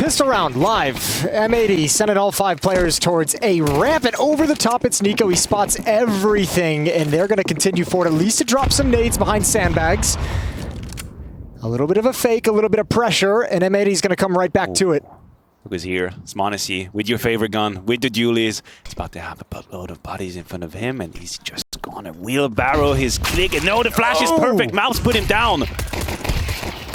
Pistol round, live. M80 sending all 5 players towards a ramp, and over the top it's NiKo. He spots everything, and they're going to continue forward, at least to drop some nades behind sandbags. A little bit of a fake, a little bit of pressure, and M80 is going to come right back to it. Look who's here. It's m80 with your favorite gun, with the dualies. He's about to have a buttload of bodies in front of him, and he's just gonna wheelbarrow his click. And no, the flash is perfect. Mouse put him down.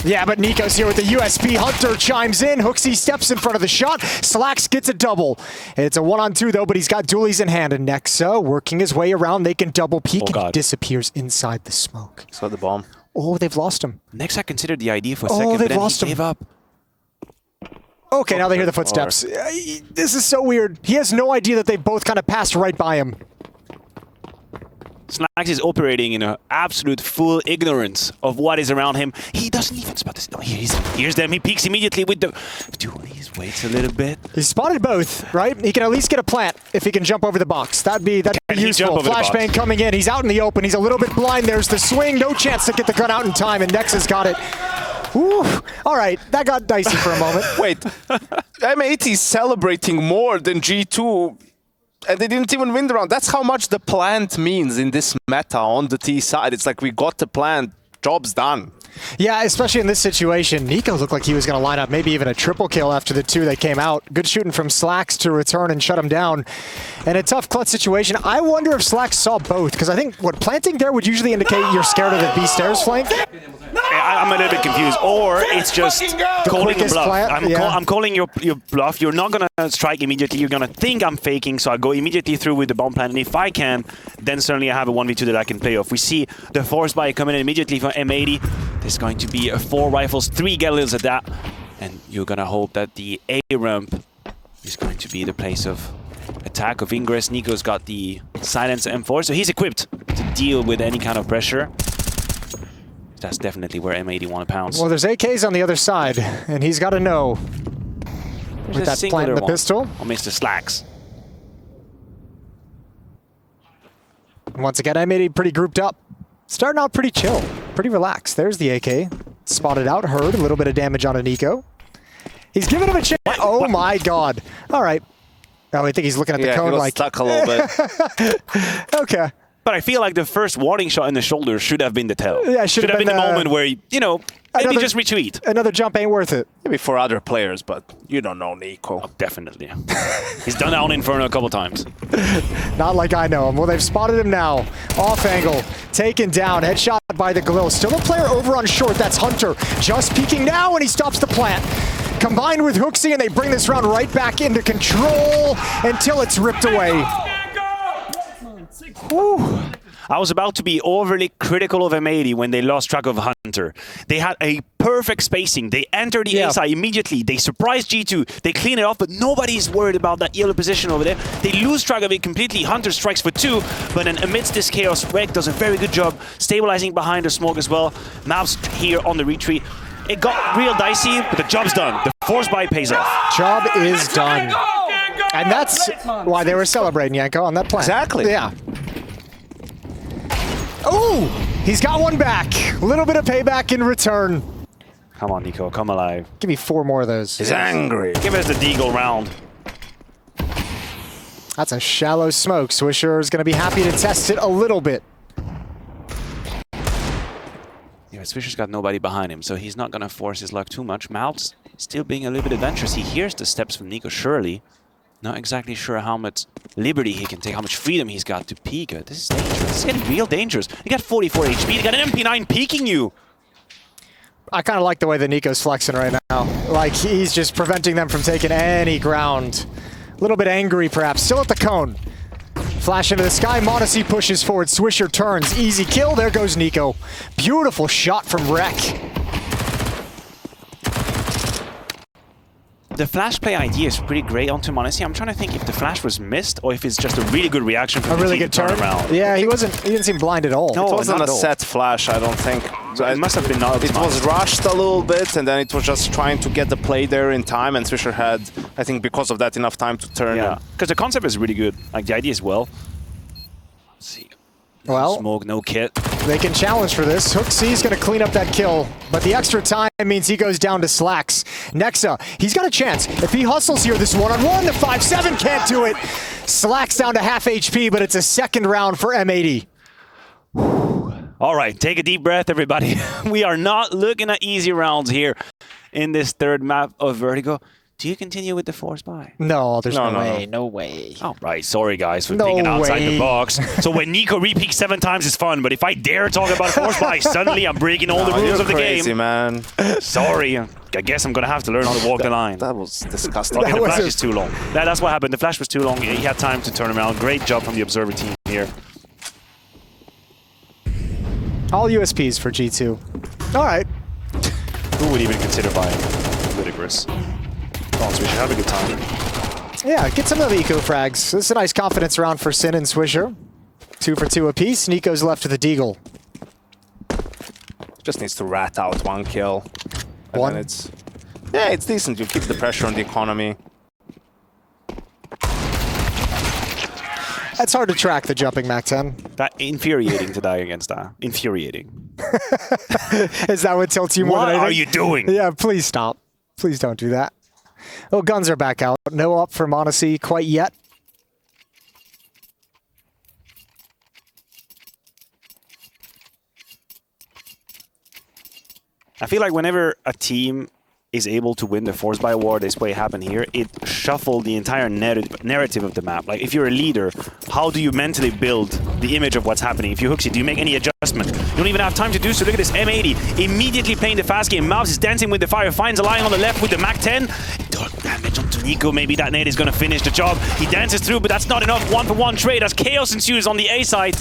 Yeah, but NiKo's here with the USP. Hunter chimes in. HooXi steps in front of the shot. Slacks gets a double. It's a 1-on-2 though, but he's got dualies in hand. And nexa working his way around. They can double peek, and he disappears inside the smoke. Saw the bomb. Oh, they've lost him. nexa considered the idea for a second, but then he gave up. Okay, now they hear the footsteps. This is so weird. He has no idea that they both kind of passed right by him. Slacks is operating in an absolute full ignorance of what is around him. He doesn't even spot this. No, here's them. He peeks immediately with the dualies. Waits a little bit. He spotted both, right? He can at least get a plant if he can jump over the box. That'd be useful. Flashbang coming in. He's out in the open. He's a little bit blind. There's the swing. No chance to get the gun out in time, and nexa's got it. Ooh. All right, that got dicey for a moment. Wait, M80 is celebrating more than G2, and they didn't even win the round. That's how much the plant means in this meta on the T side. It's like we got the plant, job's done. Yeah, especially in this situation. NiKo looked like he was going to line up maybe even a triple kill after the 2 that came out. Good shooting from Slacks to return and shut him down. And a tough clutch situation. I wonder if Slacks saw both, because I think what planting there would usually indicate you're scared of the B stairs flank. I'm a little bit confused, or it's just calling a bluff. I'm calling your bluff. You're not going to strike immediately. You're going to think I'm faking, so I go immediately through with the bomb plan. And if I can, then certainly I have a 1v2 that I can play off. We see the force buy coming in immediately from M80. There's going to be 4 rifles, 3 Galils at that. And you're going to hope that the A ramp is going to be the place of attack, of ingress. NiKo's got the silencer M4, so he's equipped to deal with any kind of pressure. That's definitely where M80 want to pounce. Well, there's AKs on the other side, and he's got to know. With that plant in the pistol. Or Mr. Slacks. Once again, M80 pretty grouped up. Starting out pretty chill, pretty relaxed. There's the AK. Spotted out, heard. A little bit of damage on a NiKo. He's giving him a chance. Oh my god. All right. Oh, I think he's looking at the cone he was like... stuck a little bit. Okay. But I feel like the first warning shot in the shoulder should have been the tell. Yeah, should have been the moment where, you know, maybe just retweet. Another jump ain't worth it. Maybe for other players, but you don't know NiKo. Oh, definitely. He's done out Inferno a couple times. Not like I know him. Well, they've spotted him now. Off angle. Taken down. Headshot by the Galil. Still a player over on short. That's Hunter. Just peeking now, and he stops the plant. Combined with HooXi, and they bring this round right back into control until it's ripped away. Whew. I was about to be overly critical of M80 when they lost track of Hunter. They had a perfect spacing. They entered the A side immediately. They surprised G2. They clean it off, but nobody's worried about that yellow position over there. They lose track of it completely. Hunter strikes for 2, but then amidst this chaos, Reck does a very good job stabilizing behind the smoke as well. Mouse here on the retreat. It got real dicey, but the job's done. The force buy pays off. Job is done. And that's why they were celebrating, Yanko, on that plan. Exactly. Yeah. Oh, he's got one back. A little bit of payback in return. Come on, NiKo, come alive. Give me 4 more of those. He's angry. Give us the Deagle round. That's a shallow smoke. Swisher is going to be happy to test it a little bit. Yeah, Swisher's got nobody behind him, so he's not going to force his luck too much. Mouth's still being a little bit adventurous. He hears the steps from NiKo, surely. Not exactly sure how much liberty he can take, how much freedom he's got to peek. This is dangerous. This is getting real dangerous. You got 44 HP. You got an MP9 peeking you. I kind of like the way that NiKo's flexing right now. Like, he's just preventing them from taking any ground. A little bit angry, perhaps. Still at the cone. Flash into the sky. m80 pushes forward. Swisher turns. Easy kill. There goes NiKo. Beautiful shot from reck. The flash play idea is pretty great onto m80. I'm trying to think if the flash was missed or if it's just a really good reaction from a really good turn around. Yeah, he didn't seem blind at all. No, it wasn't a set flash, I don't think. It must have been not. It was rushed a little bit, and then it was just trying to get the play there in time, and Swisher had, I think, because of that, enough time to turn. Yeah, because the concept is really good. Like, the idea is well. Let's see. Well, smoke, no kit. They can challenge for this. HooXi's going to clean up that kill, but the extra time means he goes down to Slacks. Nexa, he's got a chance. If he hustles here, this one-on-one, the 5-7 can't do it. Slacks down to half HP, but it's a second round for M80. All right, take a deep breath, everybody. We are not looking at easy rounds here in this third map of Vertigo. Do you continue with the force buy? No, there's no way. No way. Oh, right. Sorry, guys, for thinking outside the box. So when NiKo repeats 7 times, it's fun. But if I dare talk about a force buy, suddenly I'm breaking all the rules of the game. Man. Sorry. I guess I'm going to have to learn how to walk the line. That was disgusting. Okay, the flash is too long. That's what happened. The flash was too long. He had time to turn around. Great job from the Observer team here. All USPs for G2. All right. Who would even consider buying Ludicrous? Oh, so we should have a good time. Yeah, get some of the eco frags. This is a nice confidence round for Sin and Swisher. 2 for 2 apiece. NiKo's left to the Deagle. Just needs to rat out 1 kill. And one? Then it's... Yeah, it's decent. You keep the pressure on the economy. It's hard to track the jumping Mac 10. That infuriating to die against that. Infuriating. Is that what tilts you more than anything? What are you doing? Yeah, please stop. Please don't do that. Oh, guns are back out. No up for m80 quite yet. I feel like whenever a team is able to win the Force Buy Award, this way happened here, it shuffled the entire narrative of the map. Like, if you're a leader, how do you mentally build the image of what's happening? If you're HooXi, do you make any adjustment? You don't even have time to do so. Look at this M80, immediately playing the fast game. Mouse is dancing with the fire, finds a line on the left with the Mac 10. Dark damage onto NiKo, maybe that nade is going to finish the job. He dances through, but that's not enough. 1-for-1 trade as chaos ensues on the A side.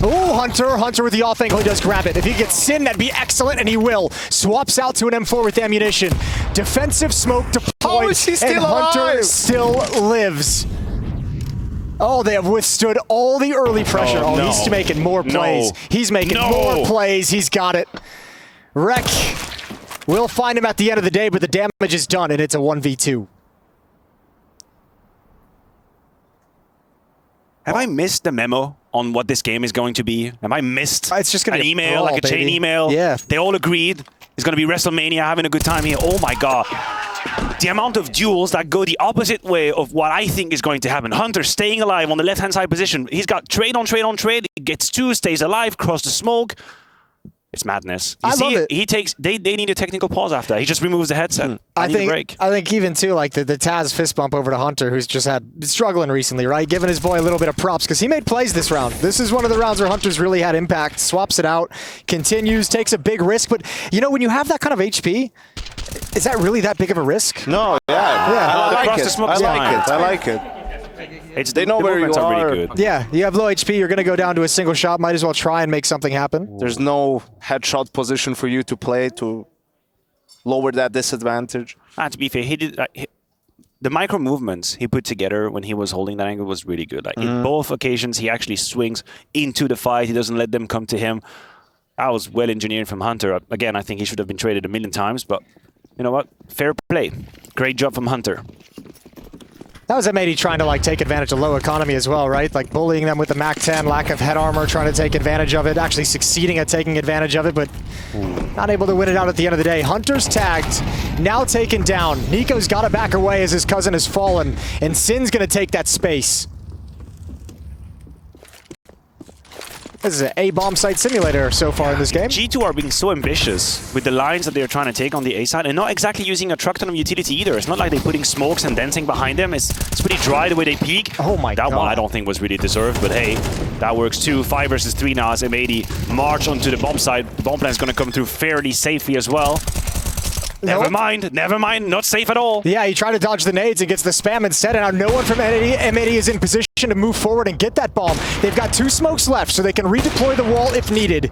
Oh, Hunter with the off angle, he does grab it. If he gets Sin, that'd be excellent, and he will. Swaps out to an M4 with ammunition. Defensive smoke deployed, oh, is he still and Hunter alive? still lives. Oh, they have withstood all the early pressure. Oh, no. He's making more plays. No. He's making more plays. He's got it. Reck, we'll find him at the end of the day, but the damage is done, and it's a 1v2. Have I missed the memo on what this game is going to be? Have I missed It's just gonna an be email, brawl, like a chain baby. email? Yeah. They all agreed. It's going to be WrestleMania, having a good time here. Oh my god. The amount of duels that go the opposite way of what I think is going to happen. Hunter staying alive on the left-hand side position. He's got trade on trade on trade. He gets 2, stays alive, cross the smoke. It's madness. You I see, love it. He takes. They need a technical pause after that. He just removes the headset. I need a break. I think even too, like the Taz fist bump over to Hunter, who's just had struggling recently, right? Giving his boy a little bit of props because he made plays this round. This is one of the rounds where Hunter's really had impact. Swaps it out, continues, takes a big risk. But you know, when you have that kind of HP, is that really that big of a risk? No, yeah. I like it. I like it. They know where you movements are. really good. Yeah, you have low HP, you're going to go down to a single shot. Might as well try and make something happen. There's no headshot position for you to play to lower that disadvantage. To be fair, he did. The micro movements he put together when he was holding that angle was really good. Like in both occasions, he actually swings into the fight. He doesn't let them come to him. That was well engineered from Hunter. Again, I think he should have been traded a million times, but you know what? Fair play. Great job from Hunter. That was M80 trying to like take advantage of low economy as well, right? Like bullying them with the Mac 10, lack of head armor, trying to take advantage of it, actually succeeding at taking advantage of it, but not able to win it out at the end of the day. Hunter's tagged, now taken down. NiKo's got to back away as his cousin has fallen, and Sin's going to take that space. This is an A-bomb site simulator so far in this game. G2 are being so ambitious with the lines that they're trying to take on the A side and not exactly using a truck ton of utility either. It's not like they're putting smokes and dancing behind them. It's pretty dry the way they peek. Oh my god. That one I don't think was really deserved, but hey, that works too. 5 versus 3 now as M80 march onto the bomb side. The bomb plan is going to come through fairly safely as well. Never mind, not safe at all. Yeah, he tried to dodge the nades and gets the spam instead, and now no one from M80 is in position to move forward and get that bomb. They've got 2 smokes left, so they can redeploy the wall if needed.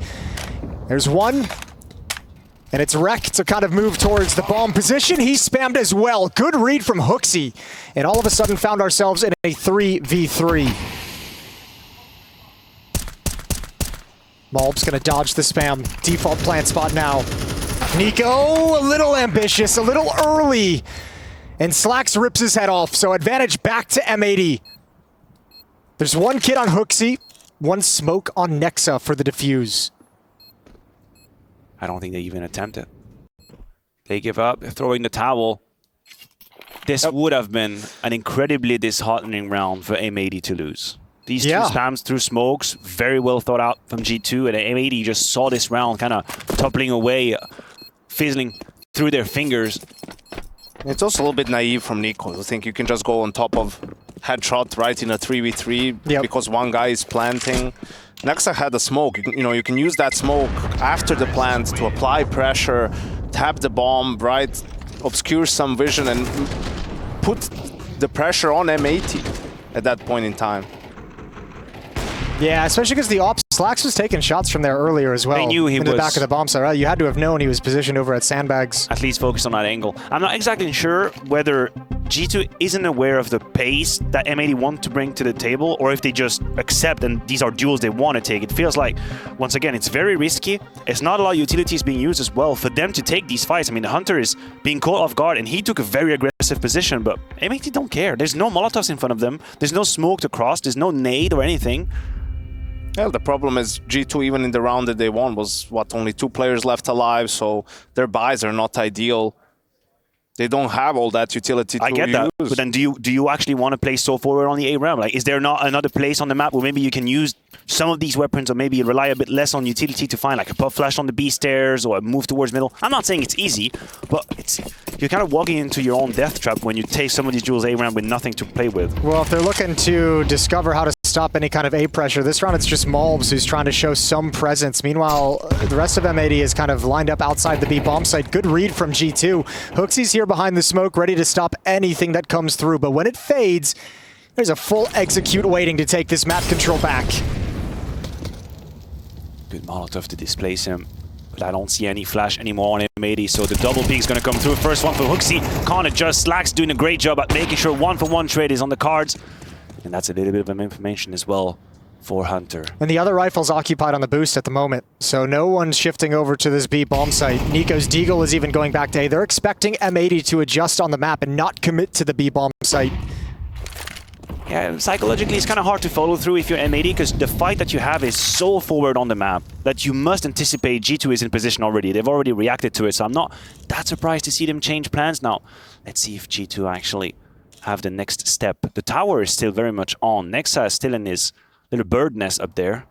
There's one, and it's Reck to kind of move towards the bomb position. He spammed as well. Good read from HooXi, and all of a sudden found ourselves in a 3v3. Malb's gonna dodge the spam. Default plant spot now. NiKo, a little ambitious, a little early. And Slacks rips his head off, so advantage back to M80. There's one kid on HooXi. one smoke on Nexa for the defuse. I don't think they even attempt it. They give up, they're throwing the towel. This would have been an incredibly disheartening round for M80 to lose. These two spams through smokes, very well thought out from G2, and M80 just saw this round kind of toppling away, fizzling through their fingers. It's also a little bit naive from NiKo to think you can just go on top of headshot right in a 3v3 because one guy is planting. Nexa had a smoke. You can use that smoke after the plant to apply pressure, tap the bomb, right, obscure some vision, and put the pressure on M80 at that point in time. Yeah, especially because the ops, Slax was taking shots from there earlier as well. They knew he was in the back of the bomb site, right? You had to have known he was positioned over at sandbags. At least focus on that angle. I'm not exactly sure whether G2 isn't aware of the pace that M80 want to bring to the table, or if they just accept and these are duels they want to take. It feels like, once again, it's very risky. It's not a lot of utilities being used as well for them to take these fights. I mean, the Hunter is being caught off guard and he took a very aggressive position, but M80 don't care. There's no Molotovs in front of them. There's no smoke to cross. There's no nade or anything. Well, the problem is G2, even in the round that they won, was, what, only 2 players left alive, so their buys are not ideal. They don't have all that utility to use. I get that, but then do you actually want to play so forward on the A ramp? Like, is there not another place on the map where maybe you can use some of these weapons, or maybe rely a bit less on utility to find like a puff flash on the B stairs or a move towards middle? I'm not saying it's easy, but you're kind of walking into your own death trap when you take some of these duels A ramp with nothing to play with. Well, if they're looking to discover how to stop any kind of A pressure, this round it's just Malbs who's trying to show some presence. Meanwhile, the rest of M80 is kind of lined up outside the B bomb site. Good read from G2. HooXi's here behind the smoke, ready to stop anything that comes through. But when it fades, there's a full execute waiting to take this map control back. Good Molotov to displace him, but I don't see any flash anymore on M80, so the double peek's gonna come through. First one for HooXi, can't adjust. Slack's doing a great job at making sure 1-for-1 trade is on the cards. And that's a little bit of information as well for Hunter. And the other rifle's occupied on the boost at the moment, so no one's shifting over to this B bomb site. NiKo's Deagle is even going back to A. They're expecting M80 to adjust on the map and not commit to the B bomb site. Yeah, psychologically it's kind of hard to follow through if you're M80, because the fight that you have is so forward on the map that you must anticipate G2 is in position already. They've already reacted to it, so I'm not that surprised to see them change plans now. Let's see if G2 actually have the next step. The tower is still very much on. Nexa is still in his little bird nest up there.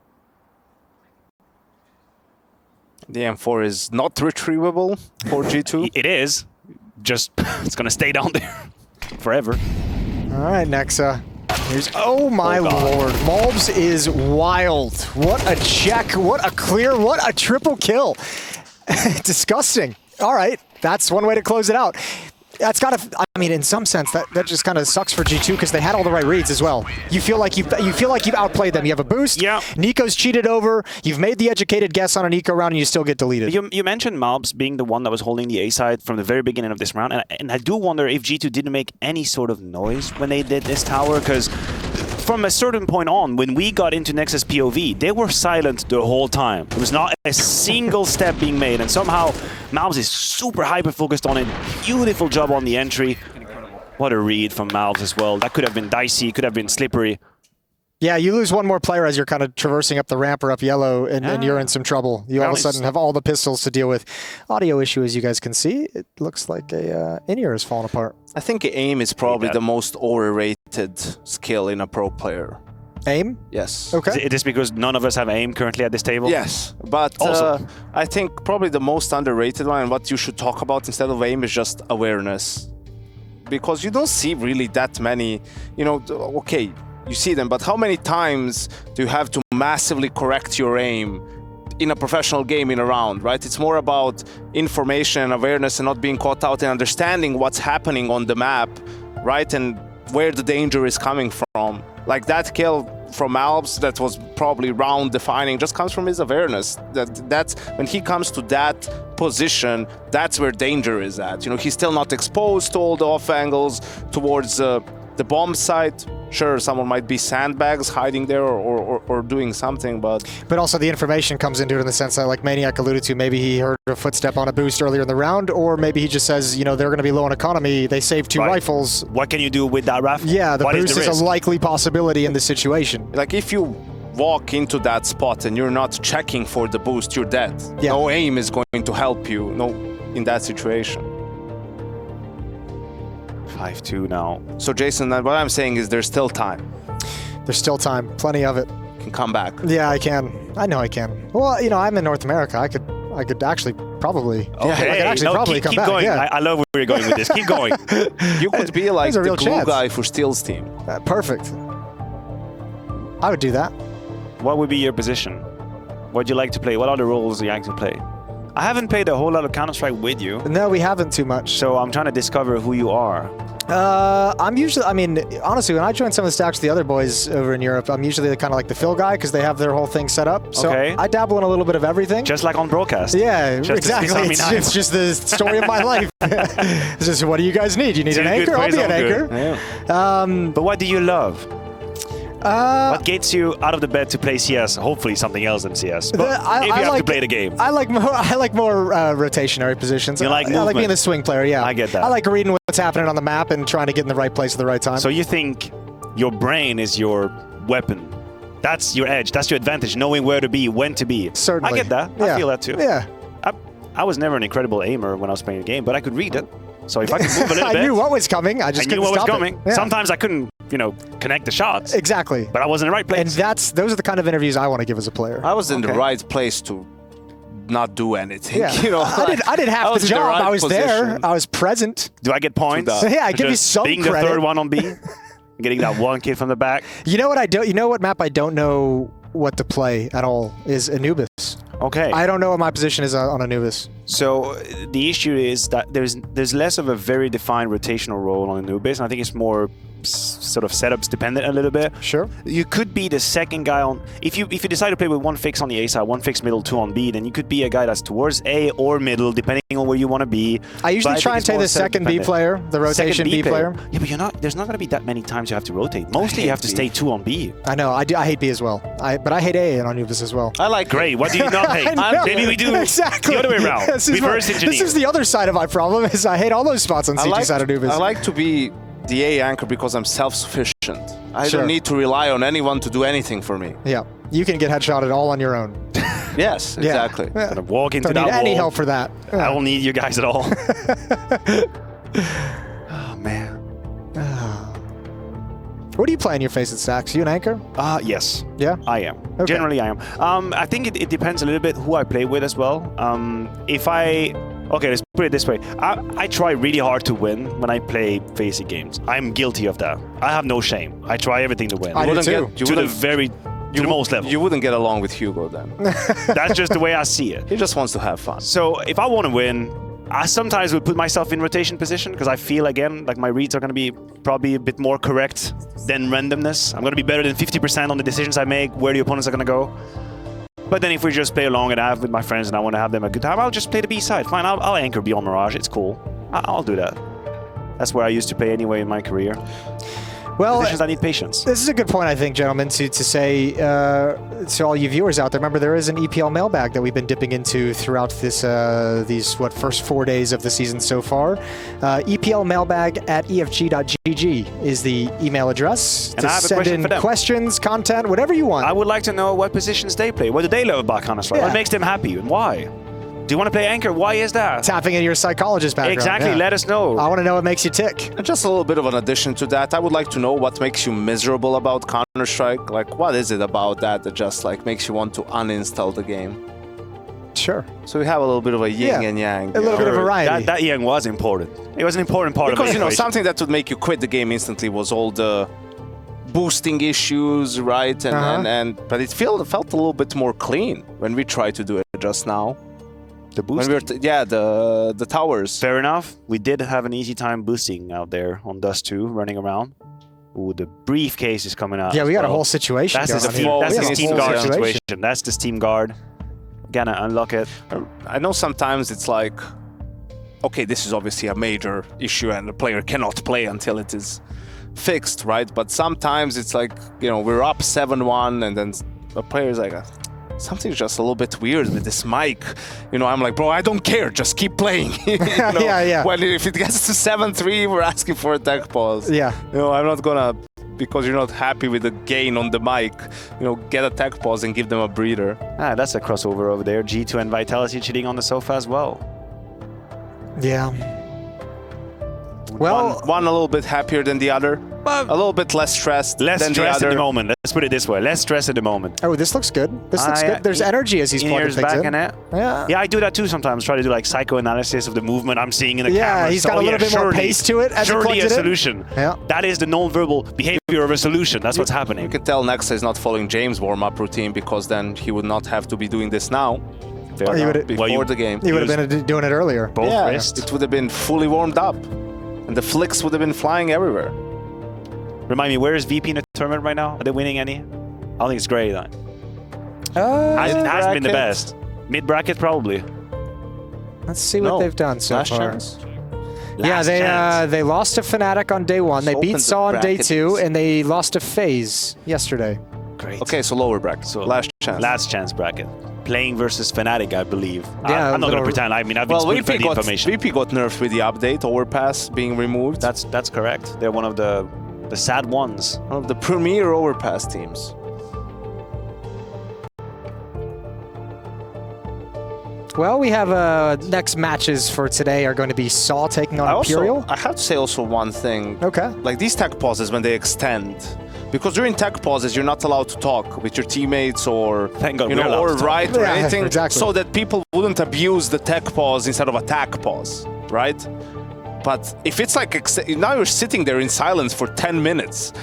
The M4 is not retrievable for G2. It is. Just, it's gonna stay down there forever. All right, Nexa. Here's, oh my lord. Malbs is wild. What a check, what a clear, what a triple kill. Disgusting. All right, that's one way to close it out. That's gotta, I mean, in some sense, that just kind of sucks for G2 because they had all the right reads as well. You feel like you've outplayed them. You have a boost. Yeah. NiKo's cheated over. You've made the educated guess on a NiKo round, and you still get deleted. You mentioned Malbs being the one that was holding the A side from the very beginning of this round, and I do wonder if G2 didn't make any sort of noise when they did this tower, because from a certain point on, when we got into Nexa's POV, they were silent the whole time. There was not a single step being made, and somehow Malbs is super hyper-focused on it. Beautiful job on the entry. What a read from Malbs as well. That could have been dicey, could have been slippery. Yeah, you lose one more player as you're kind of traversing up the ramp or up yellow, and you're in some trouble. You all of a sudden have all the pistols to deal with. Audio issue, as you guys can see. It looks like a in-ear is falling apart. I think aim is probably the most overrated skill in a pro player. Aim? Yes. Okay. Is this because none of us have aim currently at this table? Yes, but also, I think probably the most underrated one, and what you should talk about instead of aim, is just awareness. Because you don't see really that many, okay, you see them, but how many times do you have to massively correct your aim in a professional game in a round, right? It's more about information and awareness and not being caught out and understanding what's happening on the map, right? And where the danger is coming from. Like that kill from Malbs that was probably round defining just comes from his awareness. That's when he comes to that position, that's where danger is at. He's still not exposed to all the off angles towards the bomb site. Sure, someone might be sandbags hiding there or doing something, but also the information comes into it in the sense that, like Maniac alluded to, maybe he heard a footstep on a boost earlier in the round, or maybe he just says, they're going to be low on economy, they saved 2 rifles. What can you do with that rifle? Yeah, the boost is a likely possibility in this situation. Like if you walk into that spot and you're not checking for the boost, you're dead. Yeah. No aim is going to help you in that situation. 5-2 now. So Jason, what I'm saying is there's still time. There's still time, plenty of it. You can come back. Yeah, I can. I know I can. Well, you know, I'm in North America. I could actually probably. Okay. I could actually probably come keep back. going. Yeah. I love where you're going with this. Keep going. You could be like There's a the real glue chance. guy for Steel's team. Perfect. I would do that. What would be your position? What do you like to play? What other roles do you like to play? I haven't played a whole lot of Counter-Strike with you, No, we haven't too much. so I'm trying to discover who you are. I'm usually, I mean, honestly, when I join some of the stacks with the other boys over in Europe, I'm usually kind of like the fill guy because they have their whole thing set up. So Okay. I dabble in a little bit of everything. Just like on broadcast. Yeah, Just to exactly. see something It's just the story of my life. It's just, what do you guys need? You need an Good anchor? I'll praise, be an all anchor. good. Yeah. But what do you love? What gets you out of the bed to play CS? Hopefully something else than CS. But if you have to play the game. I like more rotationary positions. You like I like movement. being the swing player, yeah. I get that. I like reading what's happening on the map and trying to get in the right place at the right time. So you think your brain is your weapon? That's your edge. That's your advantage, knowing where to be, when to be. Certainly. I get that. Yeah. I feel that too. Yeah. I was never an incredible aimer when I was playing the game, but I could read it. So if I could move a little I bit, knew what was coming. I just knew couldn't what was stop coming. it. Yeah. Sometimes I couldn't, connect the shots. Exactly. But I was in the right place. And those are the kind of interviews I want to give as a player. I was in the Okay. right place to not do anything. Yeah. I did half the in the job. right I was there. position. I was present. Do I get points? that. Yeah, I give you Just some being credit. the third one on B, getting that one kid from the back. You know what I don't? You know what map I don't know what to play at all is Anubis. Okay. I don't know what my position is on Anubis. So the issue is that there's less of a very defined rotational role on Anubis, and I think it's more sort of setups dependent a little bit. Sure. You could be the second guy on if you decide to play with one fix on the A side, one fix middle, two on B, then you could be a guy that's towards A or middle, depending on where you want to be. I usually But try think and it's take more the second B setup-dependent. player, the rotation Second B player. Yeah, but there's not going to be that many times you have to rotate. Mostly you have to stay two on B. I know. I hate B as well. But I hate A on Anubis as well. I like Great. What do you not hate? I know. Maybe we do Exactly. the other way around. Reverse engineer. This is the other side of my problem. Is I hate all those spots on CG side of Anubis. I like to be the A anchor because I'm self-sufficient. I Sure. don't need to rely on anyone to do anything for me. Yeah, you can get headshotted all on your own. Yes, Yeah. exactly. Yeah. Gonna walk into Don't need that any wall. help for that. I don't need you guys at all. Oh man. What do you play in your face at stacks? You an anchor? Yes. Yeah. I am. Okay. Generally, I am. I think it depends a little bit who I play with as well. Okay, let's put it this way. I try really hard to win when I play facing games. I'm guilty of that. I have no shame. I try everything to win. I do wouldn't too. get- you to the wouldn't- to the most level. You wouldn't get along with Hugo then. That's just the way I see it. He just wants to have fun. So if I want to win, I sometimes will put myself in rotation position because I feel, again, like my reads are going to be probably a bit more correct than randomness. I'm going to be better than 50% on the decisions I make, where the opponents are going to go. But then if we just play along and I have with my friends and I want to have them a good time, I'll just play the B side. Fine, I'll anchor beyond Mirage. It's cool. I'll do that. That's where I used to play anyway in my career. Well, Positions I need patience. this is a good point, I think, gentlemen, to say to all you viewers out there. Remember, there is an EPL mailbag that we've been dipping into throughout this these first 4 days of the season so far. EPLmailbag@efg.gg is the email address And to I have a send question in for them. questions, content, whatever you want. I would like to know what positions they play. What do they love about Counter-Strike? Yeah. What makes them happy and why? Do you want to play anchor? Why is that? Tapping into your psychologist background. Exactly. yeah. Let us know. I want to know what makes you tick. And just a little bit of an addition to that, I would like to know what makes you miserable about Counter-Strike. Like, what is it about that just like makes you want to uninstall the game? Sure. So we have a little bit of a yin Yeah. and yang. A little bit of Sure. variety. That yang was important. It was an important part Because, of the equation. something that would make you quit the game instantly was all the boosting issues, right? But it felt a little bit more clean when we tried to do it just now. The When boost. we were the towers. Fair enough. We did have an easy time boosting out there on Dust 2, running around. Ooh, the briefcase is coming out. Yeah, as we got a well. whole situation That's going the on Steam, here. that's We the have a Steam whole Guard situation. situation. That's the Steam Guard. Gonna unlock it. I know sometimes it's like, okay, this is obviously a major issue and the player cannot play until it is fixed, right? But sometimes it's like, we're up 7-1 and then the player's like, something's just a little bit weird with this mic. I'm like, bro, I don't care. Just keep playing. Yeah. When if it gets to 7-3, we're asking for a tech pause. Yeah. I'm not gonna because you're not happy with the gain on the mic, you know, get a tech pause and give them a breather. Ah, that's a crossover over there. G2 and Vitality cheating on the sofa as well. Yeah. Well, one a little bit happier than the other. A little bit less stressed than the other. Less stress at the moment. Let's put it this way. Less stress at the moment. Oh, this looks good. This looks good. There's energy as he's plugging things back in. Yeah. Yeah, I do that too sometimes. Try to do like psychoanalysis of the movement I'm seeing in the camera. Yeah, he's got a little bit more pace to it as he plugged it in. Surely a solution. Yeah. That is the non-verbal behavior of a solution. That's what's happening. You can tell nexa is not following James' warm-up routine because then he would not have to be doing this now. Before the game. He would have been doing it earlier. Both wrists. It would have been fully warmed up. And the flicks would have been flying everywhere. Remind me, where is VP in the tournament right now? Are they winning any? I don't think it's great. It hasn't been the best. Mid-bracket, probably. Let's see what they've done so last far. Chance. They lost to Fnatic on day 1. They beat Saw on day 2, and they lost to FaZe yesterday. Great. Okay, so lower bracket. So last chance. Last chance bracket. Playing versus Fnatic, I believe. Yeah, I'm not going to pretend. I mean, I've been spoon-fed the information. VP got nerfed with the update, overpass being removed. That's correct. They're one of the sad ones. One of the premier overpass teams. Well, we have next matches for today are going to be Saw taking on Imperial. I have to say also one thing. Okay. Like these tech pauses when they extend. Because during tech pauses, you're not allowed to talk with your teammates or or write or anything, so that people wouldn't abuse the tech pause instead of attack pause, right? But if it's like now you're sitting there in silence for 10 minutes.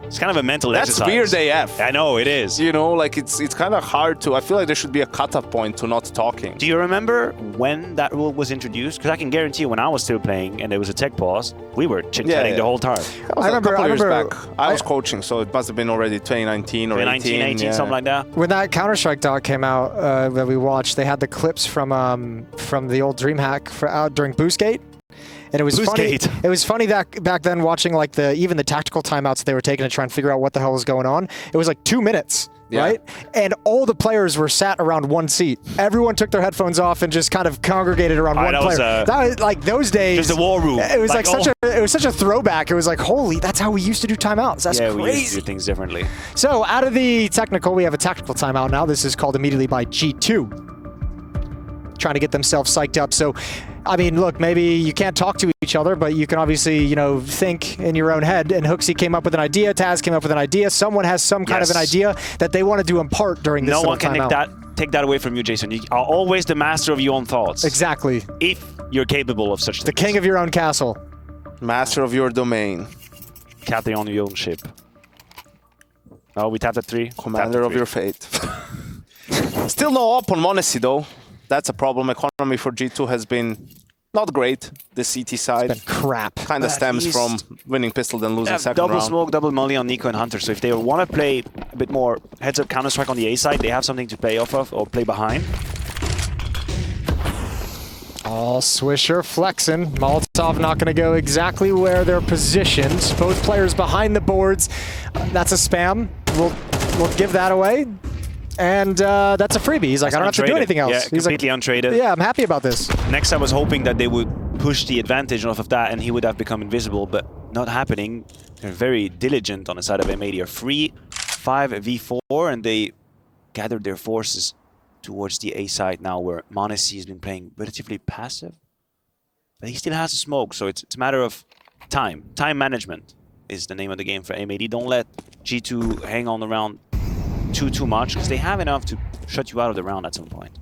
It's kind of a mental exercise. That's weird AF. I know, it is. You know, like it's kind of hard to. I feel like there should be a cutoff point to not talking. Do you remember when that rule was introduced? Because I can guarantee you, when I was still playing and there was a tech pause, we were chit-chatting the whole time. I remember a couple years back. I was coaching, so it must have been already 2019 or 18, something like that. When that Counter-Strike doc came out that we watched, they had the clips from the old DreamHack out during Boostgate. And it was funny. It was funny that back then watching like even the tactical timeouts they were taking to try and figure out what the hell was going on. It was like 2 minutes, right? And all the players were sat around one seat. Everyone took their headphones off and just kind of congregated around one player. That was like those days. Just a war room. It was it was such a throwback. It was like, holy, that's how we used to do timeouts. That's crazy. We used to do things differently. So out of the technical, we have a tactical timeout now. This is called immediately by G2. Trying to get themselves psyched up. So, I mean, look, maybe you can't talk to each other, but you can obviously, think in your own head. And HooXi came up with an idea. Taz came up with an idea. Someone has some kind of an idea that they wanted to impart during this. No one can take that away from you, Jason. You are always the master of your own thoughts. Exactly. If you're capable of such things. The king of your own castle. Master of your domain. Captain on your own ship. Oh, we tapped at 3. Commander of your fate. Still no up on Monacy, though. That's a problem. Economy for G2 has been not great. The CT side. It's been crap. Kind of stems from winning pistol then losing second double round. Smoke, double molly on NiKo and Hunter. So if they want to play a bit more heads-up Counter-Strike on the A side, they have something to play off of or play behind. All Swisher flexing. Molotov not going to go exactly where they're positioned. Both players behind the boards. That's a spam. We'll give that away. And that's a freebie. He's like, I don't have to do anything else. Yeah, He's completely untraded. Yeah, I'm happy about this. Next, I was hoping that they would push the advantage off of that and he would have become invisible, but not happening. They're very diligent on the side of M80. A free 5v4, and they gathered their forces towards the A side now, where Monacy has been playing relatively passive. But he still has a smoke, so it's a matter of time. Time management is the name of the game for M80. Don't let G2 hang on around too much, because they have enough to shut you out of the round at some point.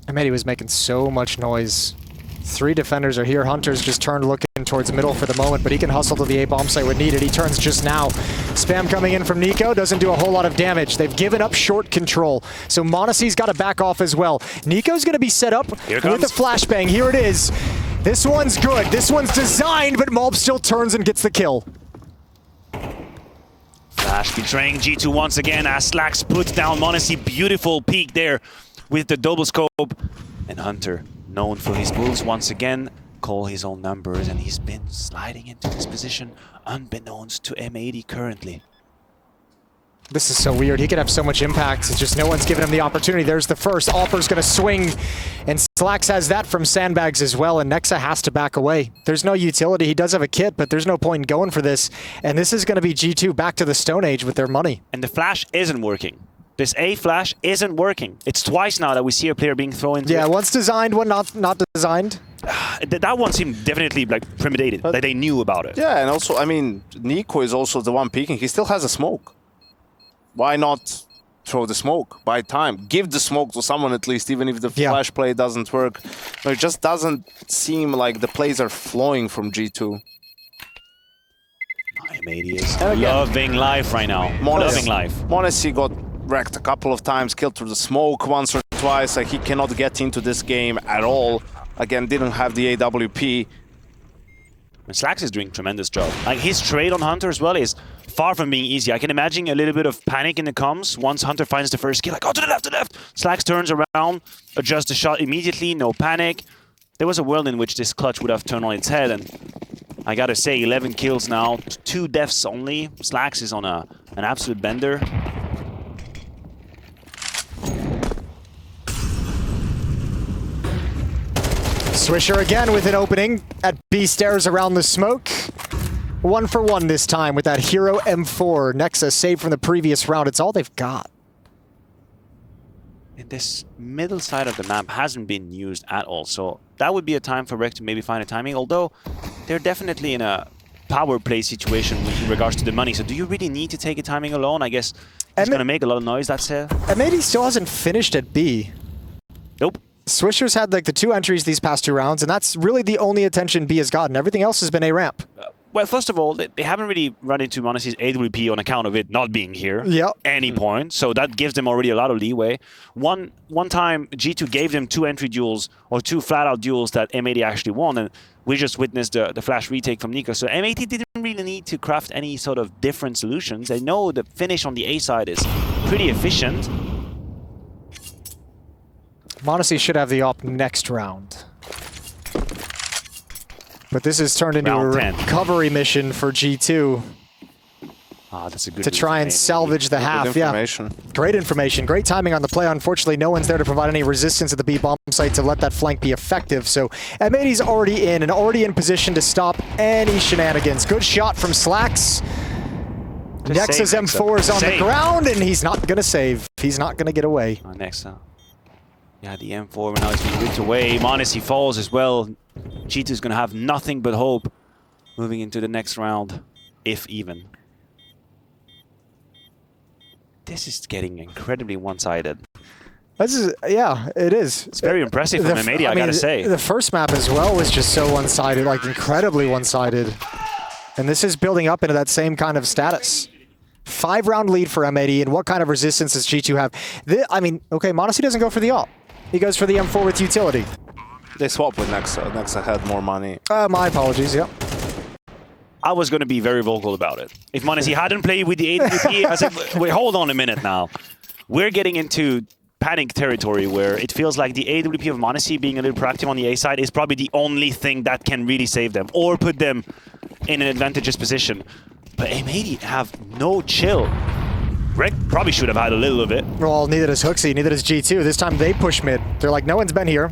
M80 was making so much noise. 3 defenders are here. Hunter's just turned looking towards the middle for the moment, but he can hustle to the A bomb site when needed. He turns just now. Spam coming in from NiKo doesn't do a whole lot of damage. They've given up short control, so Monacy's got to back off as well. NiKo's going to be set up with a flashbang. Here it is. This one's good. This one's designed, but Mulb still turns and gets the kill. Flash betraying G2 once again as Slax puts down Monacy. Beautiful peek there with the double scope. And Hunter, known for his moves, once again call his own numbers, and he's been sliding into this position unbeknownst to M80 currently. This is so weird. He could have so much impact. It's just no one's giving him the opportunity. There's the first. Alper's going to swing, and Slax has that from sandbags as well, and Nexa has to back away. There's no utility. He does have a kit, but there's no point in going for this. And this is going to be G2 back to the Stone Age with their money. And the flash isn't working. This A flash isn't working. It's twice now that we see a player being thrown into Yeah, one's designed, one not designed. That one seemed definitely like premeditated, like they knew about it. Yeah, and also, I mean, NiKo is also the one peeking. He still has a smoke. Why not throw the smoke? Buy time. Give the smoke to someone at least, even if the flash play doesn't work. No, it just doesn't seem like the plays are flowing from G2. M80 is loving life right now. Loving life. m80 got wrecked a couple of times, killed through the smoke once or twice. Like, he cannot get into this game at all. Again, didn't have the AWP. And Slax is doing a tremendous job. Like, his trade on Hunter as well is far from being easy. I can imagine a little bit of panic in the comms once Hunter finds the first kill. Like, oh, to the left, to the left. Slax turns around, adjusts the shot immediately, no panic. There was a world in which this clutch would have turned on its head, and I gotta say, 11 kills now, 2 deaths only. Slax is on an absolute bender. Swisher again with an opening at B stairs around the smoke. 1 for 1 this time with that hero M4. Nexa saved from the previous round. It's all they've got. And this middle side of the map hasn't been used at all, so that would be a time for Reck to maybe find a timing, although they're definitely in a power play situation in regards to the money. So do you really need to take a timing alone? I guess it's going to make a lot of noise, that said. M80 still hasn't finished at B. Nope. Swisher's had like the 2 entries these past 2 rounds, and that's really the only attention B has gotten. Everything else has been A ramp. Well, first of all, they haven't really run into m80's AWP on account of it not being here at any point, so that gives them already a lot of leeway. One time, G2 gave them 2 entry duels, or 2 flat-out duels that M80 actually won, and we just witnessed the flash retake from NiKo. So M80 didn't really need to craft any sort of different solutions. They know the finish on the A side is pretty efficient. m80 should have the op next round. But this has turned into a recovery mission for G2. Ah, that's a good to try and salvage the half. Great information. Great timing on the play. Unfortunately, no one's there to provide any resistance at the B bomb site to let that flank be effective. So M80's already in and already in position to stop any shenanigans. Good shot from Slax. Nexa's M4 is on the ground, and he's not going to save. He's not going to get away. Nexa. Yeah, the M4 now is being ripped away. m80 falls as well. G2's going to have nothing but hope moving into the next round, if even. This is getting incredibly one-sided. This is, yeah, it is. It's very impressive from M80, I gotta say. The first map as well was just so one-sided, like incredibly one-sided. And this is building up into that same kind of status. 5-round lead for M80, and what kind of resistance does G2 have? I mean, okay, m80 doesn't go for the ult. He goes for the M4 with utility. They swap with Nexa. Nexa had more money. My apologies, yeah. I was going to be very vocal about it. If m80 hadn't played with the AWP, I said, wait, hold on a minute now. We're getting into panic territory where it feels like the AWP of m80 being a little proactive on the A side is probably the only thing that can really save them or put them in an advantageous position. But M80 have no chill. Reck probably should have had a little of it. Well, neither does HooXi, neither does G2. This time they push mid. They're like, no one's been here.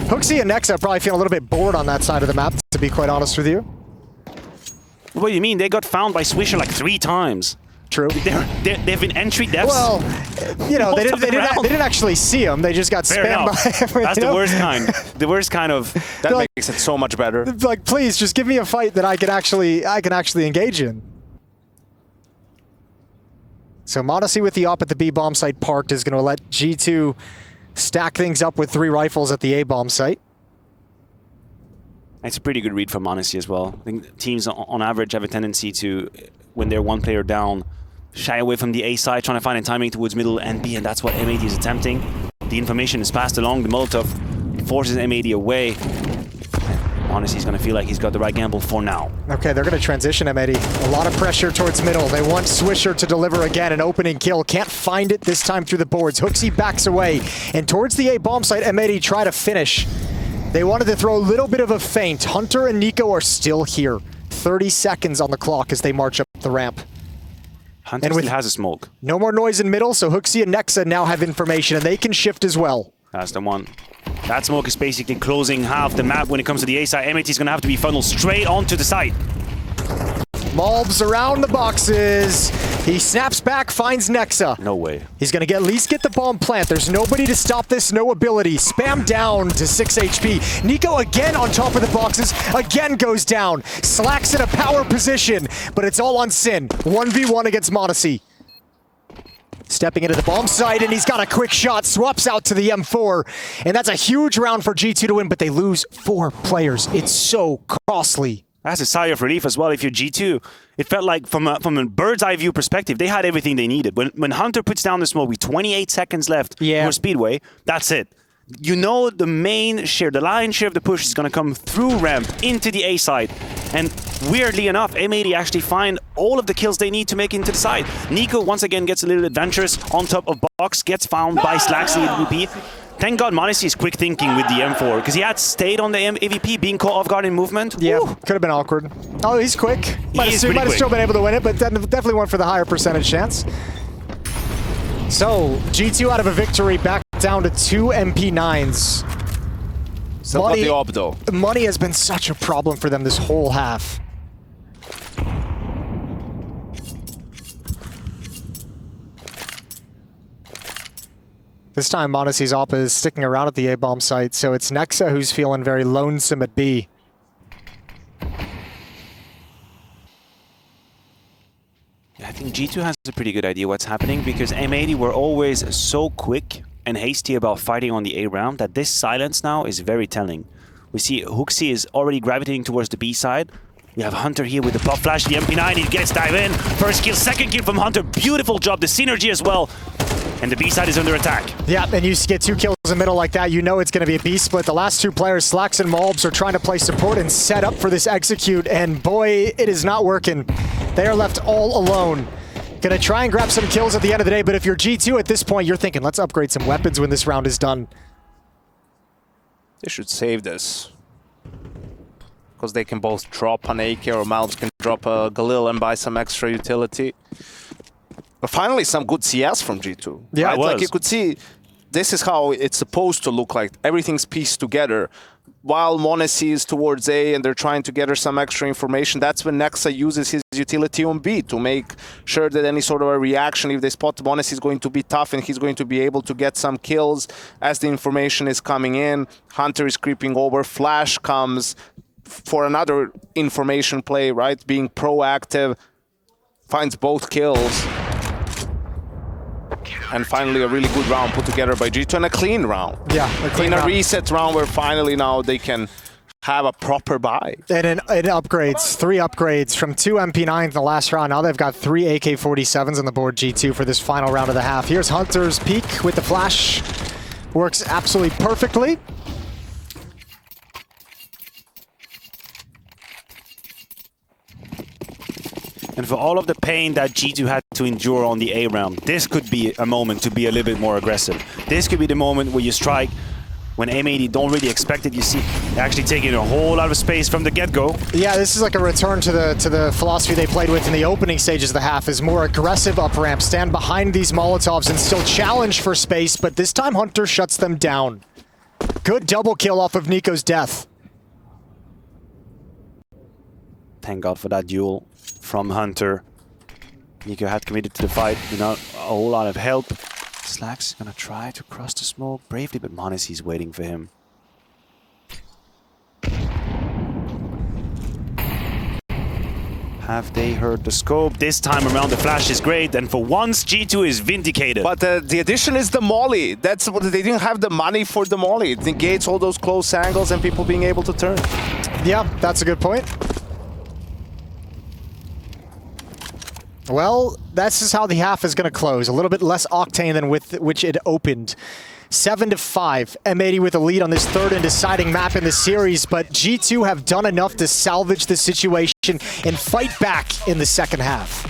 HooXi and Nexa are probably feeling a little bit bored on that side of the map, to be quite honest with you. What do you mean? They got found by Swisher like 3 times. True. They've been entry deaths. Well, you know, they didn't actually see him. They just got spammed by him. That's the worst kind. The worst kind of. That makes it so much better. Like, please, just give me a fight that I can actually engage in. So m80 with the op at the B bomb site parked is going to let G2 stack things up with 3 rifles at the A bomb site. It's a pretty good read from m80 as well. I think teams on average have a tendency to, when they're 1 player down, shy away from the A side, trying to find a timing towards middle and B, and that's what M80 is attempting. The information is passed along. The Molotov forces M80 away. m80 is going to feel like he's got the right gamble for now. Okay, they're going to transition M80. A lot of pressure towards middle. They want Swisher to deliver again an opening kill. Can't find it this time through the boards. HooXi backs away. And towards the A bomb site, M80 try to finish. They wanted to throw a little bit of a feint. Hunter and NiKo are still here. 30 seconds on the clock as they march up the ramp. Hunter still has a smoke. No more noise in middle, so HooXi and Nexa now have information, and they can shift as well. That's the one. That smoke is basically closing half the map when it comes to the A side. M80 is going to have to be funneled straight onto the site. Malbs around the boxes. He snaps back, finds Nexa. No way. He's going to at least get the bomb plant. There's nobody to stop this, no ability. Spam down to 6 HP. NiKo again on top of the boxes, again goes down. Slack's in a power position, but it's all on Sin. 1v1 against m80. Stepping into the bomb site, and he's got a quick shot, swaps out to the M4, and that's a huge round for G2 to win, but they lose 4 players. It's so costly. That's a sigh of relief as well if you're G2. It felt like from a bird's eye view perspective, they had everything they needed. When Hunter puts down the smoke with 28 seconds left for Speedway, that's it. You know the lion's share of the push is going to come through ramp into the A side. And weirdly enough, M80 actually find all of the kills they need to make into the side. NiKo once again gets a little adventurous on top of box, gets found by Slax the AVP. Thank God m80 is quick thinking with the M4, because he had stayed on the AVP, being caught off guard in movement. Yeah, could have been awkward. Oh, he's quick. Might have still been able to win it, but definitely went for the higher percentage chance. So, G2 out of a victory, back down to 2 MP9s. Still got the op though. Money has been such a problem for them this whole half. This time, m80's op is sticking around at the A-bomb site, so it's Nexa who's feeling very lonesome at B. I think G2 has a pretty good idea what's happening, because M80 were always so quick and hasty about fighting on the A round that this silence now is very telling. We see HooXi is already gravitating towards the B side. We have Hunter here with the pop flash, the MP9, he gets dive in. First kill, second kill from Hunter, beautiful job, the synergy as well. And the B side is under attack. Yeah, and you get 2 kills in the middle like that, you know it's going to be a B split. The last 2 players, Slax and Malbs, are trying to play support and set up for this execute, and boy, it is not working. They are left all alone. Gonna try and grab some kills at the end of the day, but if you're G2 at this point, you're thinking, let's upgrade some weapons when this round is done. They should save this. Because they can both drop an AK, or Malbs can drop a Galil and buy some extra utility. But finally, some good CS from G2. Yeah, right? it was. Like you could see, this is how it's supposed to look like. Everything's pieced together. While m80 is towards A and they're trying to gather some extra information, that's when Nexa uses his utility on B to make sure that any sort of a reaction, if they spot m80 is going to be tough and he's going to be able to get some kills as the information is coming in. Hunter is creeping over, Flash comes for another information play, right? Being proactive, finds both kills. And finally, a really good round put together by G2, and a clean round. Yeah, a clean round. Reset round where finally now they can have a proper buy. And it upgrades, 3 upgrades from 2 MP9s in the last round. Now they've got 3 AK-47s on the board, G2, for this final round of the half. Here's Hunter's peek with the flash. Works absolutely perfectly. And for all of the pain that G2 had to endure on the A round, this could be a moment to be a little bit more aggressive. This could be the moment where you strike when M80 don't really expect it. You see actually taking a whole lot of space from the get-go. Yeah, this is like a return to the philosophy they played with in the opening stages of the half, is more aggressive up ramp, stand behind these Molotovs and still challenge for space, but this time Hunter shuts them down. Good double kill off of NiKo's death. Thank God for that duel from Hunter. NiKo had committed to the fight without a whole lot of help. Slack's gonna try to cross the smoke bravely, but m80's waiting for him. Have they heard the scope? This time around the flash is great, and for once G2 is vindicated. But the addition is the molly. That's what they didn't have the money for the molly. It negates all those close angles and people being able to turn. Yeah, that's a good point. Well, this is how the half is going to close. A little bit less octane than with which it opened. 7-5. M80 with a lead on this third and deciding map in the series, but G2 have done enough to salvage the situation and fight back in the second half.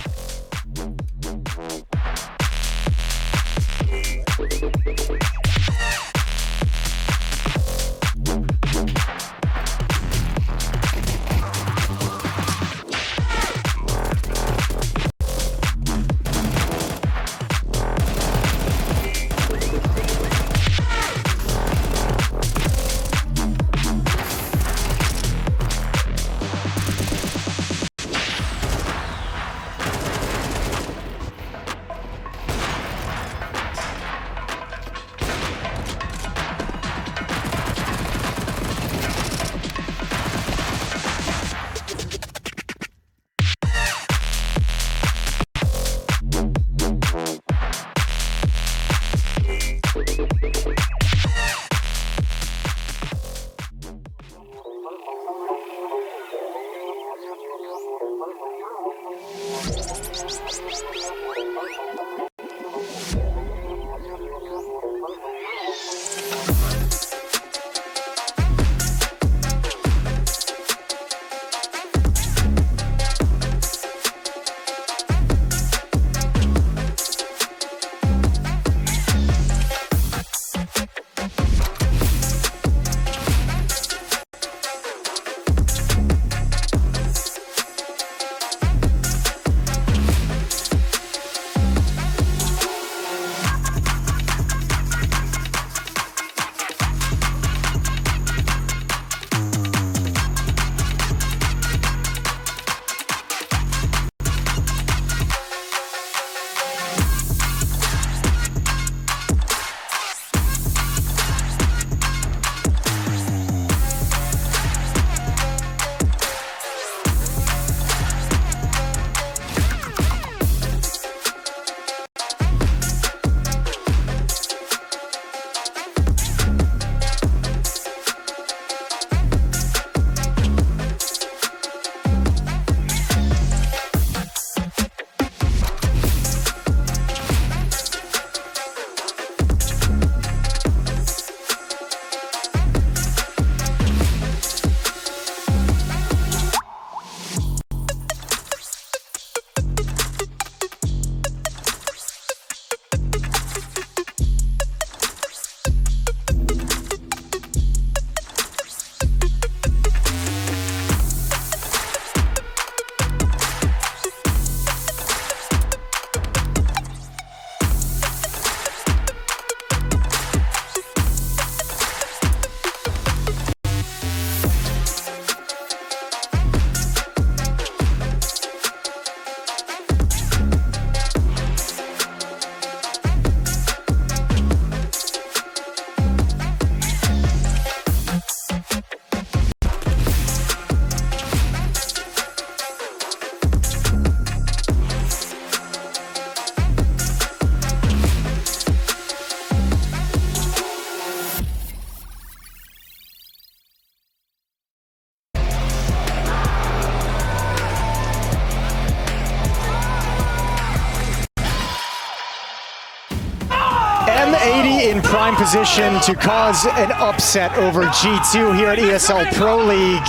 prime position to cause an upset over G2 here at ESL Pro League.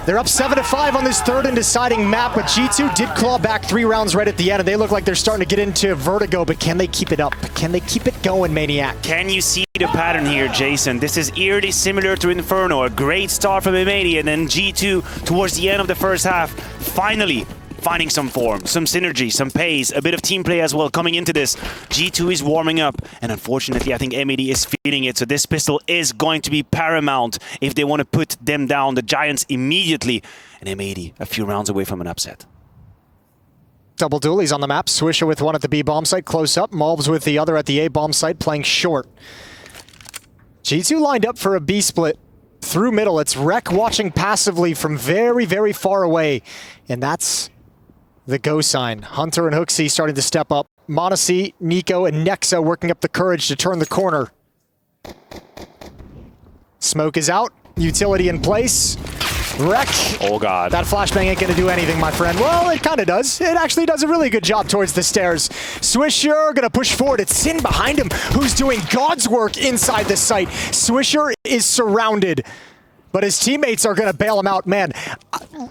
They're up 7-5 on this third and deciding map, but G2 did claw back 3 rounds right at the end, and they look like they're starting to get into Vertigo, but can they keep it up? Can they keep it going, Maniac? Can you see the pattern here, Jason? This is eerily similar to Inferno. A great start from M80, and then G2 towards the end of the first half, finally finding some form, some synergy, some pace, a bit of team play as well coming into this. G2 is warming up, and unfortunately I think M80 is feeling it, so this pistol is going to be paramount if they want to put them down, the Giants, immediately. And M80 a few rounds away from an upset. Double dualies on the map. Swisher with one at the B bomb site, close up. Malbs with the other at the A bomb site, playing short. G2 lined up for a B split through middle. It's Reck watching passively from very, very far away, and that's the go sign. Hunter and HooXi starting to step up. m80, NiKo, and Nexa working up the courage to turn the corner. Smoke is out. Utility in place. Reck. Oh, God. That flashbang ain't gonna do anything, my friend. Well, it kind of does. It actually does a really good job towards the stairs. Swisher gonna push forward. It's Sin behind him, who's doing God's work inside the site. Swisher is surrounded, but his teammates are gonna bail him out. Man,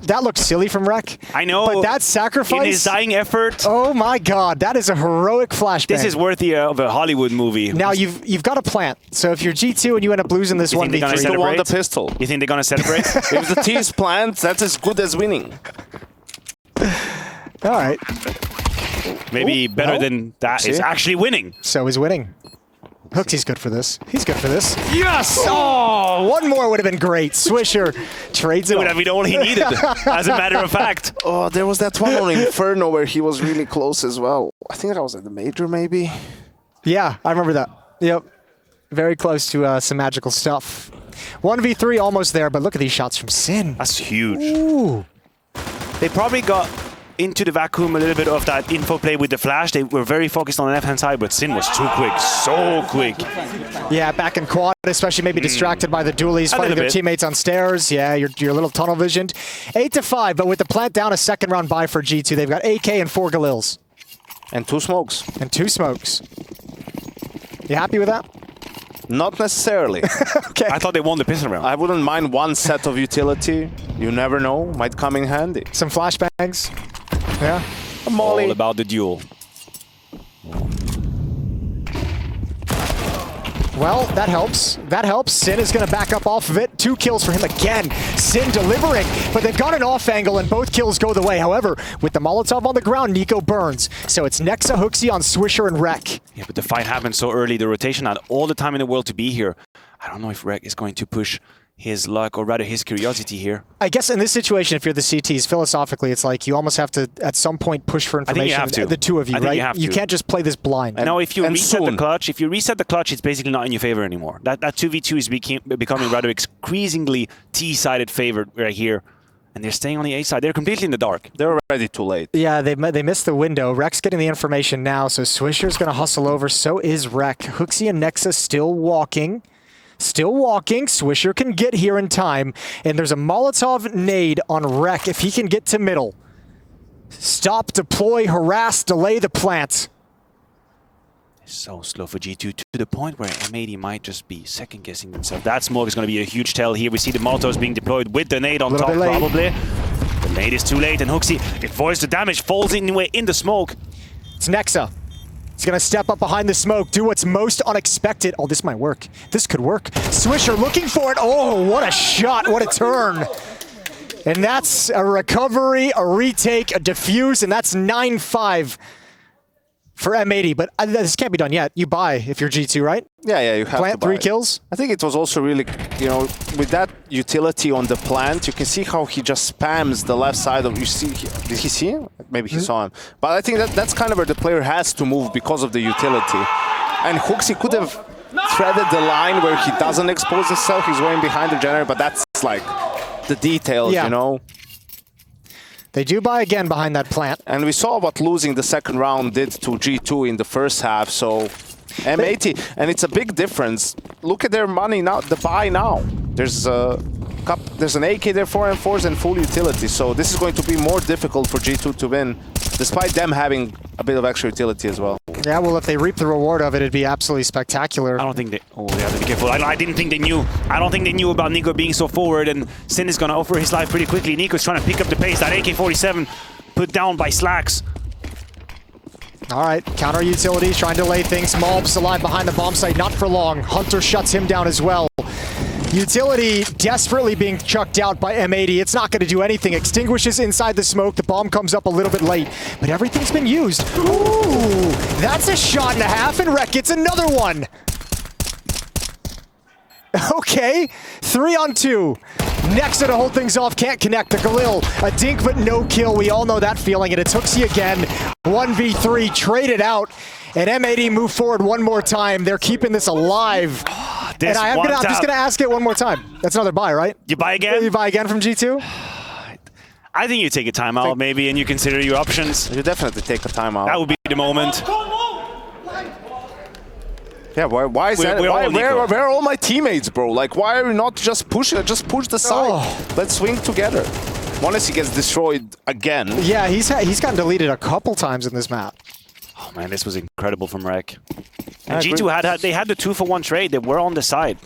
that looks silly from Reck. I know. But that sacrifice. In his dying effort. Oh my God, that is a heroic flashbang. This is worthy of a Hollywood movie. Now you've got a plant. So if you're G2 and you end up losing this 1v3, still want the pistol. You think they're gonna celebrate? If the team's plant, that's as good as winning. All right. Maybe better than that is actually winning. So is winning. HooXi's good for this. He's good for this. Yes! Oh, one more would have been great. Swisher trades it. Would have been all he needed, as a matter of fact. Oh, there was that one on Inferno where he was really close as well. I think that was at the major, maybe. Yeah, I remember that. Yep. Very close to some magical stuff. 1v3 almost there, but look at these shots from Sin. That's huge. Ooh. They probably got into the vacuum a little bit of that info play with the flash. They were very focused on the left-hand side, but Sin was too quick, so quick. Yeah, back in quad, especially maybe distracted by the dualies, finding their teammates on stairs. Yeah, you're a little tunnel visioned. 8-5, but with the plant down, a second round buy for G2. They've got AK and 4 Galils. And 2 smokes. And 2 smokes. You happy with that? Not necessarily. Okay. I thought they won the pistol round. I wouldn't mind one set of utility. You never know, might come in handy. Some flashbangs. Yeah. Molly. All about the duel. Well, that helps. That helps. Sin is going to back up off of it. 2 kills for him again. Sin delivering, but they've got an off angle and both kills go the way. However, with the Molotov on the ground, NiKo burns. So it's nexa, HooXi on Swisher and Reck. Yeah, but the fight happened so early. The rotation had all the time in the world to be here. I don't know if Reck is going to push his luck, or rather his curiosity here. I guess in this situation, if you're the CTs, philosophically, it's like you almost have to, at some point, push for information. I think you have to. The two of you, right? You can't just play this blind. No, if you reset the clutch, it's basically not in your favor anymore. That 2v2 is becoming rather increasingly T-sided favored right here. And they're staying on the A side. They're completely in the dark. They're already too late. Yeah, they missed the window. Reck's getting the information now, so Swisher's going to hustle over. So is Reck. HooXi and Nexa still walking. Still walking. Swisher can get here in time. And there's a Molotov nade on Reck if he can get to middle. Stop, deploy, harass, delay the plant. So slow for G2 to the point where M80 might just be second-guessing themselves. That smoke is going to be a huge tell here. We see the Molotovs being deployed with the nade on top, probably. The nade is too late, and HooXi avoids the damage, falls anyway in the smoke. It's Nexa. He's going to step up behind the smoke, do what's most unexpected. Oh, this might work. This could work. Swisher looking for it. Oh, what a shot. What a turn. And that's a recovery, a retake, a defuse, and that's 9-5 for M80. But this can't be done yet. You buy if you're G2, right? Yeah, you have plant to buy 3 kills. I think it was also really, with that utility on the plant, you can see how he just spams the left side of, you see, did he see him? Maybe he saw him. But I think that's kind of where the player has to move because of the utility. And HooXi could have threaded the line where he doesn't expose himself, he's going behind the generator, but that's like the details, you know? They do buy again behind that plant. And we saw what losing the second round did to G2 in the first half, so M80, and it's a big difference. Look at their money now, the buy now. There's an AK there, 4 M4s and full utility, so this is going to be more difficult for G2 to win, despite them having a bit of extra utility as well. Yeah, well, if they reap the reward of it, it'd be absolutely spectacular. I don't think they... Oh, they have to be careful. I didn't think they knew. I don't think they knew about NiKo being so forward, and Sin is going to offer his life pretty quickly. NiKo's trying to pick up the pace. That AK-47 put down by Slacks. All right, counter utilities, trying to lay things. Malb's alive behind the bomb site, not for long. Hunter shuts him down as well. Utility desperately being chucked out by M80. It's not going to do anything. Extinguishes inside the smoke. The bomb comes up a little bit late, but everything's been used. Ooh, that's a shot and a half, and Reck gets another one. Okay, 3 on 2. Nexa to hold things off, can't connect. The Galil, a dink but no kill. We all know that feeling, and it's HooXi again. 1v3, traded out, and M80 move forward one more time. They're keeping this alive. And I'm just gonna ask it one more time. That's another buy, right? You buy again? You buy again from G2? I think you take a timeout maybe, and you consider your options. You definitely take a timeout. That would be the moment. Yeah, why is that? Where are all my teammates, bro? Like, why are we not just pushing? Just push the side. Oh. Let's swing together. Honestly, gets destroyed again. Yeah, he's gotten deleted a couple times in this map. Oh man, this was incredible from Reck. And G2 they had the 2-for-1 trade. They were on the side.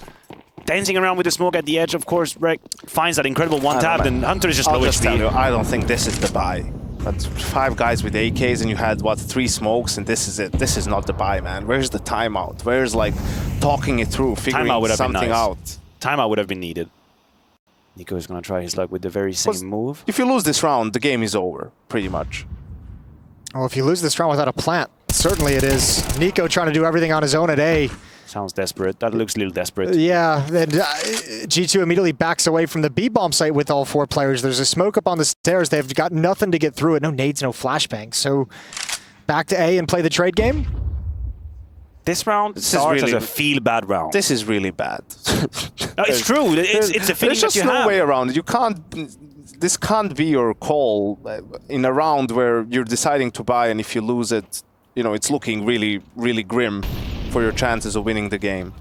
Dancing around with the smoke at the edge, of course, Reck finds that incredible one-tap, and Hunter is just low HP. I don't think this is the buy. But 5 guys with AKs, and you had, what, 3 smokes, and this is it. This is not the buy, man. Where's the timeout? Where's, like, talking it through, figuring something out? Timeout would have been needed. NiKo is going to try his luck with the very same move. If you lose this round, the game is over, pretty much. Well, if you lose this round without a plant, certainly it is. NiKo trying to do everything on his own at A. Sounds desperate. That looks a little desperate. Yeah, and G2 immediately backs away from the B-bomb site with all 4 players. There's a smoke up on the stairs. They've got nothing to get through it. No nades, no flashbangs. So back to A and play the trade game. This round starts as a feel-bad round. This is really bad. No, it's true. It's a feeling that you have. There's just no way around it. You can't... This can't be your call in a round where you're deciding to buy, and if you lose it, you know, it's looking really, really grim for your chances of winning the game.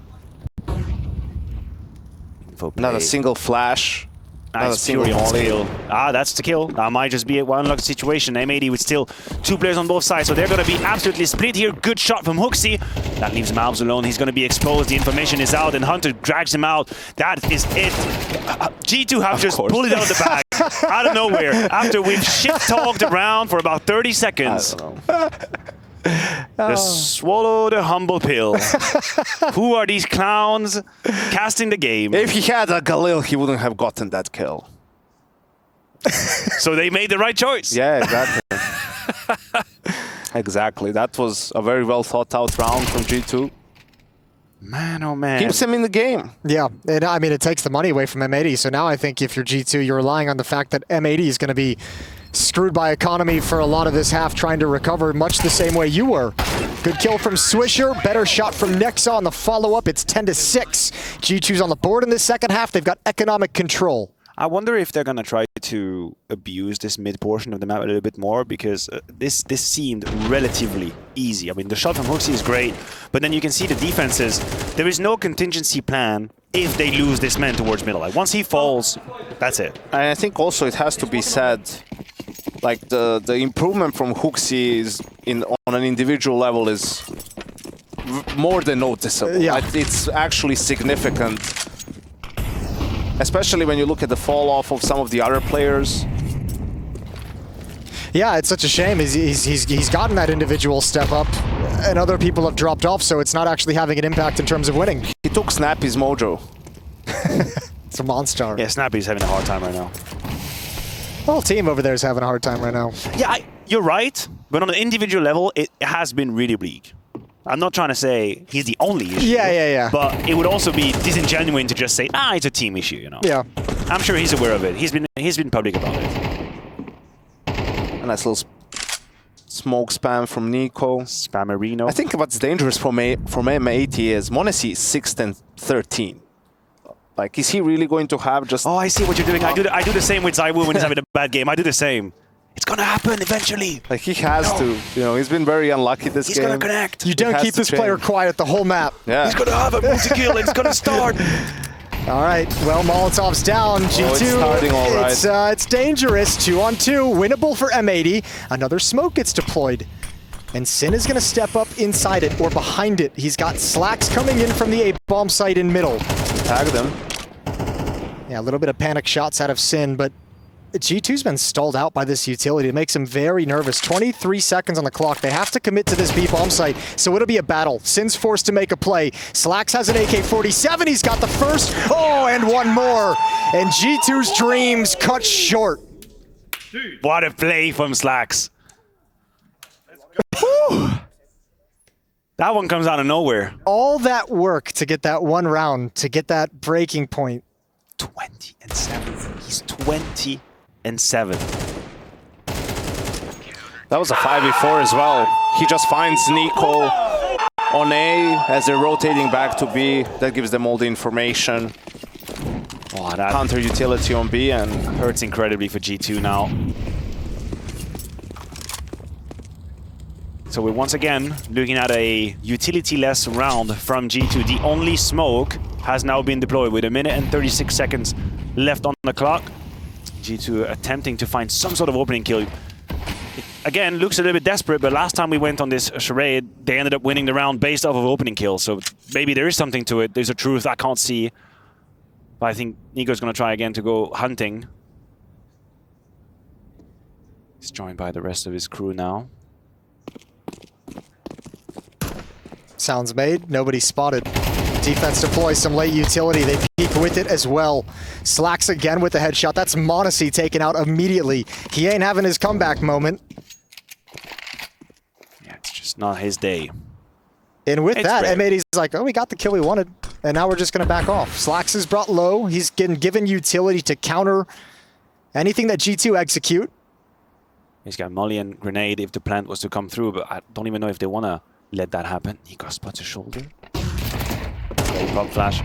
Not a single flash. Nice Fury on skill. Ah, that's the kill. That might just be a one-luck situation. M80 with still 2 players on both sides, so they're going to be absolutely split here. Good shot from HooXi. That leaves Malbs alone. He's going to be exposed. The information is out, and Hunter drags him out. That is it. G2 have just pulled it out of the bag out of nowhere after we've shit-talked around for about 30 seconds. I don't know. Just swallow the humble pill. Who are these clowns casting the game? If he had a Galil, he wouldn't have gotten that kill. So they made the right choice. Yeah, exactly. Exactly. That was a very well thought out round from G2. Man, oh man. Keeps him in the game. Yeah, and I mean, it takes the money away from M80. So now I think if you're G2, you're relying on the fact that M80 is going to be screwed by economy for a lot of this half, trying to recover much the same way you were. Good kill from Swisher, better shot from Nexa on the follow-up. It's 10-6. G2's on the board in this second half. They've got economic control. I wonder if they're going to try to abuse this mid portion of the map a little bit more, because this seemed relatively easy. I mean, the shot from HooXi is great, but then you can see the defenses. There is no contingency plan if they lose this man towards middle. Like, once he falls, that's it. And I think also it has to be said, like, the improvement from HooXi is on an individual level is more than noticeable. Yeah. It's actually significant. Especially when you look at the fall off of some of the other players. Yeah, it's such a shame. He's gotten that individual step up, and other people have dropped off, so it's not actually having an impact in terms of winning. He took Snappy's mojo. It's a monster. Yeah, Snappy's having a hard time right now. The whole team over there is having a hard time right now. Yeah, you're right, but on an individual level, it has been really bleak. I'm not trying to say he's the only issue. Yeah. But it would also be disingenuous to just say, it's a team issue, you know. Yeah. I'm sure he's aware of it. He's been public about it. A nice little smoke spam from NiKo. Spammerino. I think what's dangerous from M80 is m80 is 6-13. Like, is he really going to have just... Oh, I see what you're doing. I do the same with ZywOo when he's having a bad game. I do the same. It's gonna happen eventually. Like, he has to. You know, he's been very unlucky this game. He's gonna connect. You don't keep this player quiet the whole map. Yeah. He's gonna have a multi-kill and it's gonna start. All right, well, Molotov's down. G2, it's starting all right. It's dangerous. 2-on-2, winnable for M80. Another smoke gets deployed. And Sin is going to step up inside it or behind it. He's got Slacks coming in from the A bomb site in middle. Tag them. Yeah, a little bit of panic shots out of Sin, but G2's been stalled out by this utility. It makes him very nervous. 23 seconds on the clock. They have to commit to this B bomb site, so it'll be a battle. Sin's forced to make a play. Slacks has an AK-47. He's got the first. Oh, and one more. And G2's dreams cut short. What a play from Slacks. That one comes out of nowhere. All that work to get that one round, to get that breaking point. 20-7. He's 20-7. That was a 5v4 as well. He just finds NiKo on A as they're rotating back to B. That gives them all the information. Oh, that counter utility on B and hurts incredibly for G2 now. So we're once again looking at a utility-less round from G2. The only smoke has now been deployed with 1 minute and 36 seconds left on the clock. G2 attempting to find some sort of opening kill. It, again, looks a little bit desperate, but last time we went on this charade, they ended up winning the round based off of opening kill. So maybe there is something to it. There's a truth I can't see. But I think NiKo's going to try again to go hunting. He's joined by the rest of his crew now. Sounds made, nobody spotted. Defense deploys some late utility. They peek with it as well. Slacks again with the headshot. That's m80 taken out immediately. He ain't having his comeback moment. Yeah, it's just not his day. And with that, M80's like, oh, we got the kill we wanted. And now we're just going to back off. Slacks is brought low. He's getting given utility to counter anything that G2 execute. He's got molly and grenade if the plant was to come through, but I don't even know if they want to let that happen. NiKo spots a shoulder. Pop flash.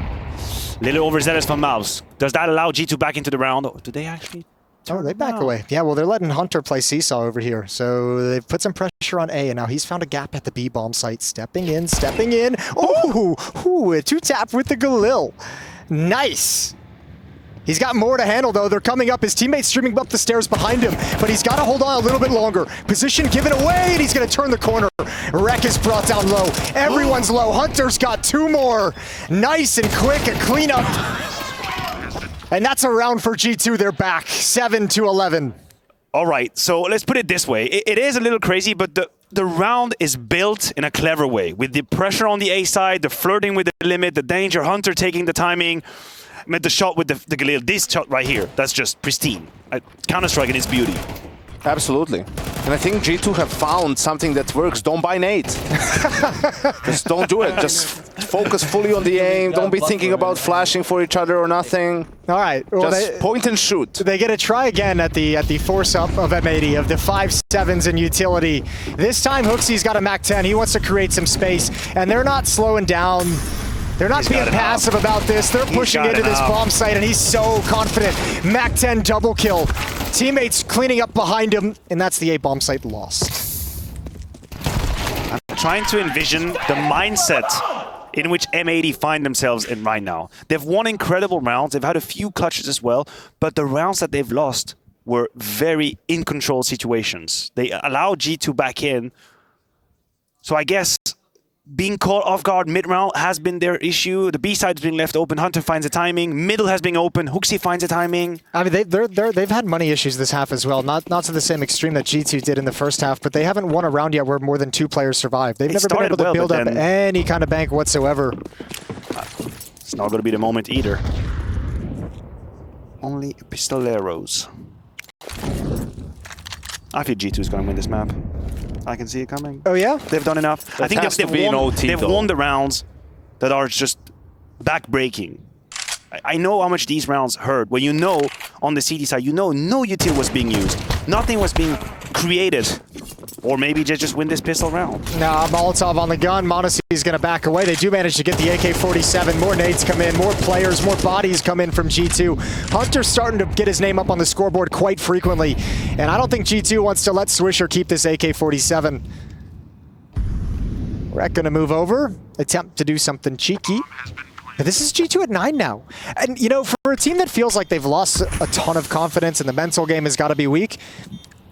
Little overzealous from Mouse. Does that allow G2 back into the round? Or do they actually? Oh, they back away. Yeah, well, they're letting Hunter play Seesaw over here. So they've put some pressure on A, and now he's found a gap at the B bomb site. Stepping in, stepping in. Ooh, a two-tap with the Galil. Nice. He's got more to handle, though. They're coming up. His teammates streaming up the stairs behind him, but he's got to hold on a little bit longer. Position given away, and he's going to turn the corner. Reck is brought down low. Everyone's low. Hunter's got 2 more. Nice and quick, a cleanup. And that's a round for G2. They're back, 7-11. All right, so let's put it this way. It is a little crazy, but the round is built in a clever way. With the pressure on the A side, the flirting with the limit, the danger, Hunter taking the timing. Met the shot with the Galil. This shot right here, that's just pristine. Counter-Strike in its beauty. Absolutely. And I think G2 have found something that works. Don't buy nade. Just don't do it. Just focus fully on the aim. Don't be thinking about flashing for each other or nothing. All right. Well, just point and shoot. They get a try again at the force-up of M80, of the 5-7s in utility. This time, HooXi's got a MAC-10. He wants to create some space, and they're not slowing down. They're not being passive about this. They're pushing into this bomb site, and he's so confident. MAC-10 double kill. Teammates cleaning up behind him, and that's the A bomb site lost. I'm trying to envision the mindset in which M80 find themselves in right now. They've won incredible rounds. They've had a few clutches as well, but the rounds that they've lost were very in-control situations. They allowed G2 back in. So I guess being caught off guard mid-round has been their issue. The B side is being left open. Hunter finds the timing. Middle has been open. HooXi finds the timing. I mean, they've had money issues this half as well. Not to the same extreme that G2 did in the first half, but they haven't won a round yet where more than 2 players survived. They've never been able to build up any kind of bank whatsoever. It's not going to be the moment either. Only pistoleros. I feel G2 is going to win this map. I can see it coming. Oh, yeah? They've done enough. I think they've won the rounds that are just back-breaking. I know how much these rounds hurt. When you know, on the CD side, you know no util was being used. Nothing was being created. Or maybe just win this pistol round. Nah, Molotov on the gun. m80 is going to back away. They do manage to get the AK-47. More nades come in. More players, more bodies come in from G2. Hunter's starting to get his name up on the scoreboard quite frequently. And I don't think G2 wants to let Swisher keep this AK-47. Reck going to move over. Attempt to do something cheeky. But this is G2 at 9 now. And, you know, for a team that feels like they've lost a ton of confidence and the mental game has got to be weak,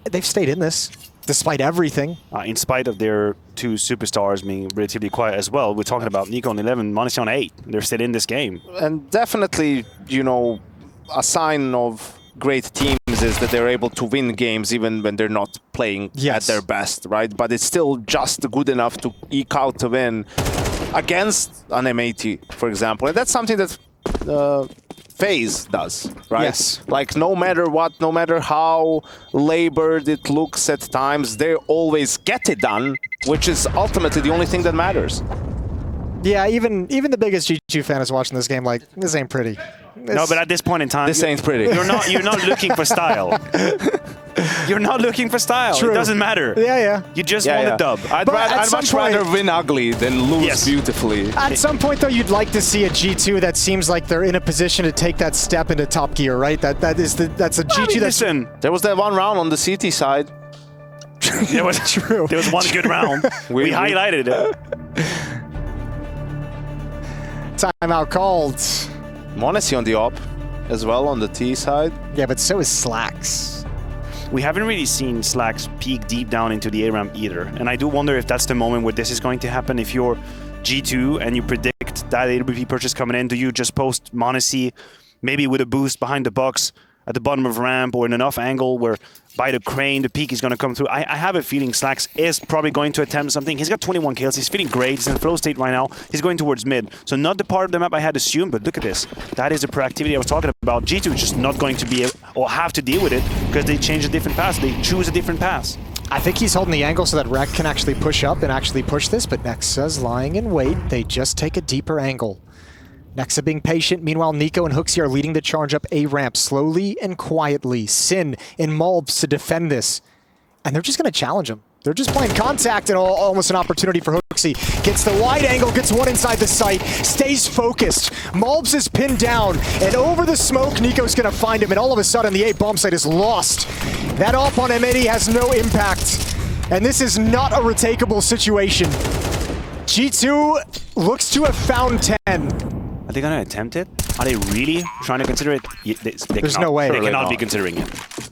they've stayed in this. Despite everything. In spite of their two superstars being relatively quiet as well. We're talking about NiKo on 11, m80 on 8. They're still in this game. And definitely, you know, a sign of great teams is that they're able to win games even when they're not playing at their best, right? But it's still just good enough to eke out a win against an M80, for example. And that's something that FaZe does, right? Yes. Like, no matter what, no matter how labored it looks at times, they always get it done, which is ultimately the only thing that matters. Yeah, even the biggest G2 fan is watching this game like, this ain't pretty. No, but at this point in time, this ain't pretty. You're not looking for style. You're not looking for style. True. It doesn't matter. Yeah. You just want a dub. I'd much rather win ugly than lose beautifully. At some point, though, you'd like to see a G2 that seems like they're in a position to take that step into top gear, right? That's a G2 that's... Listen, there was that one round on the CT side. There was true. There was one good round. we highlighted it. Timeout called. m80 on the op as well on the T side. Yeah, but so is Slax. We haven't really seen Slax peek deep down into the A ramp either. And I do wonder if that's the moment where this is going to happen. If you're G2 and you predict that AWP purchase coming in, do you just post m80 maybe with a boost behind the box at the bottom of ramp or in enough angle where by the crane the peak is going to come through? I have a feeling Slax is probably going to attempt something. He's got 21 kills. He's feeling great. He's in flow state right now. He's going towards mid. So not the part of the map I had assumed, but look at this. That is the proactivity I was talking about. G2 is just not going to be or have to deal with it because they change a different path. They choose a different path. I think he's holding the angle so that reck can actually push up and actually push this, but nexa's lying in wait. They just take a deeper angle. Nexa being patient. Meanwhile, NiKo and HooXi are leading the charge up A ramp slowly and quietly. Sin in Mulbs to defend this. And they're just going to challenge him. They're just playing contact and almost an opportunity for HooXi. Gets the wide angle, gets one inside the site, stays focused. Mulbs is pinned down, and over the smoke, NiKo's going to find him, and all of a sudden the A bomb site is lost. That op on M80 has no impact, and this is not a retakeable situation. G2 looks to have found 10. Are they going to attempt it? Are they really trying to consider it? There's no way. They cannot be considering it.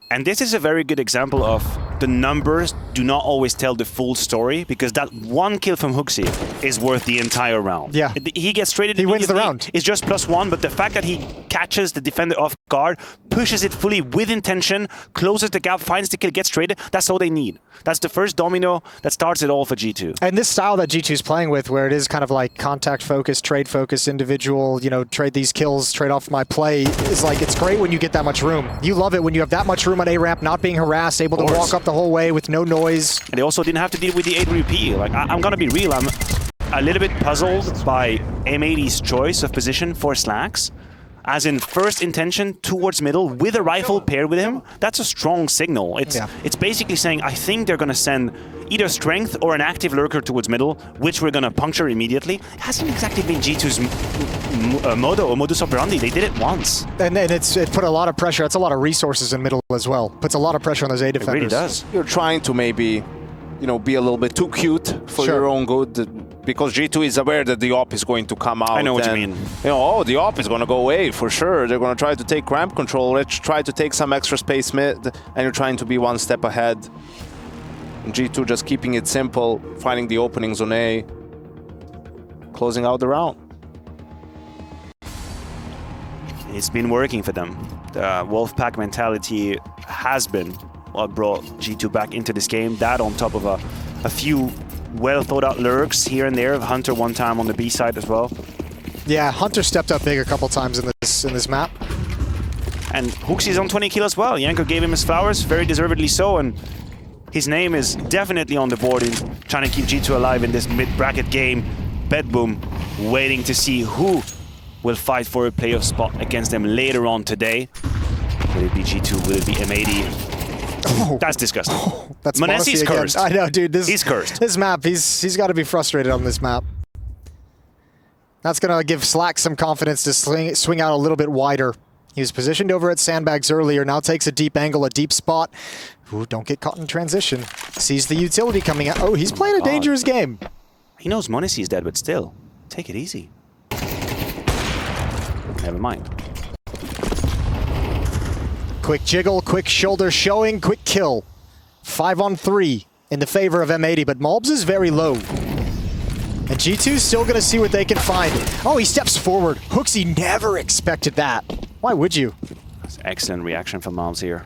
And this is a very good example of the numbers do not always tell the full story, because that one kill from HooXi is worth the entire round. Yeah. He gets traded. He wins the round. It's just +1, but the fact that he catches the defender off guard, pushes it fully with intention, closes the gap, finds the kill, gets traded, that's all they need. That's the first domino that starts it all for G2. And this style that G2 is playing with, where it is kind of like contact focused, trade focused, individual, you know, trade these kills, trade off my play, is like, it's great when you get that much room. You love it when you have that much room on A ramp, not being harassed, able to walk up the whole way with no noise. And they also didn't have to deal with the AWP. Like, I'm gonna be real, I'm a little bit puzzled by M80's choice of position for Slax. As in first intention towards middle with a rifle paired with him. That's a strong signal. It's basically saying, I think they're gonna send either strength or an active lurker towards middle, which we're gonna puncture immediately. It hasn't exactly been G2's motto or modus operandi. They did it once. And it put a lot of pressure. It's a lot of resources in middle as well. Puts a lot of pressure on those A defenders. It really does. You're trying to maybe, you know, be a little bit too cute for your own good, because G2 is aware that the op is going to come out. I know what you mean. You know, oh, the op is going to go away for sure. They're going to try to take ramp control. Let's try to take some extra space mid, and you're trying to be one step ahead. And G2 just keeping it simple, finding the openings on A, closing out the round. It's been working for them. The Wolfpack mentality has been what brought G2 back into this game. That on top of a few well thought out lurks here and there. Hunter one time on the B side as well. Yeah, Hunter stepped up big a couple times in this map. And HooXi's on 20 kills as well. Janko gave him his flowers, very deservedly so, and his name is definitely on the board in trying to keep G2 alive in this mid-bracket game. Bedboom waiting to see who will fight for a playoff spot against them later on today. Will it be G2? Will it be M80? Oh, that's disgusting. Oh, that's m80's cursed. I know, dude. He's cursed. This map, he's got to be frustrated on this map. That's going to give Slack some confidence to swing out a little bit wider. He was positioned over at sandbags earlier, now takes a deep angle, a deep spot. Ooh, don't get caught in transition. Sees the utility coming out. Oh, he's playing a dangerous game. He knows m80's dead, but still, take it easy. Never mind. Quick jiggle, quick shoulder showing, quick kill. 5-on-3 in the favor of M80, but Malbs is very low. And G2's still going to see what they can find. Oh, he steps forward. HooXi never expected that. Why would you? That's excellent reaction from Malbs here.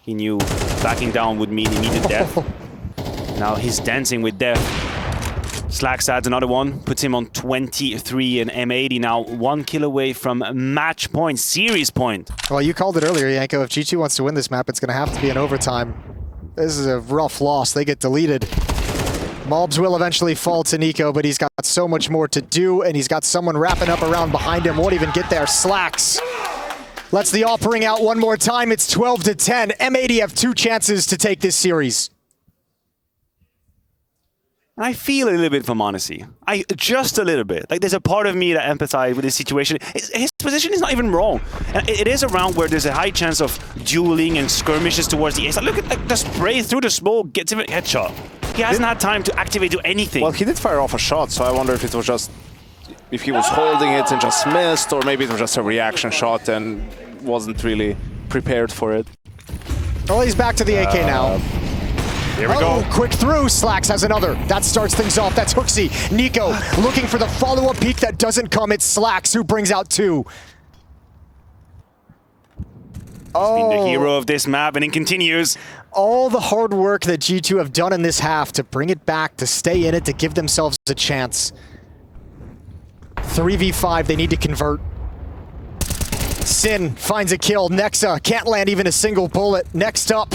He knew backing down would mean immediate death. Now he's dancing with death. Slax adds another one, puts him on 23, and M80 now 1 kill away from match point, series point. Well, you called it earlier, Yanko. If G2 wants to win this map, it's going to have to be an overtime. This is a rough loss. They get deleted. Malbs will eventually fall to NiKo, but he's got so much more to do, and he's got someone wrapping up around behind him. Won't even get there. Slax lets the AWP ring out one more time. It's 12-10. M80 have 2 chances to take this series. I feel a little bit for Monesi. Just a little bit. Like, there's a part of me that empathizes with this situation. His position is not even wrong. It is a round where there's a high chance of dueling and skirmishes towards the ace. Look at the spray through the smoke, gets him a headshot. He hasn't had time to activate, do anything. Well, he did fire off a shot, so I wonder if it was just... if he was holding it and just missed, or maybe it was just a reaction shot and wasn't really prepared for it. Well, he's back to the AK now. Here we go. Quick through. Slax has another. That starts things off. That's HooXi. NiKo looking for the follow-up peek that doesn't come. It's Slax who brings out 2. He's been the hero of this map, and it continues. All the hard work that G2 have done in this half to bring it back, to stay in it, to give themselves a chance. 3v5, they need to convert. Sin finds a kill. Nexa can't land even a single bullet. Next up,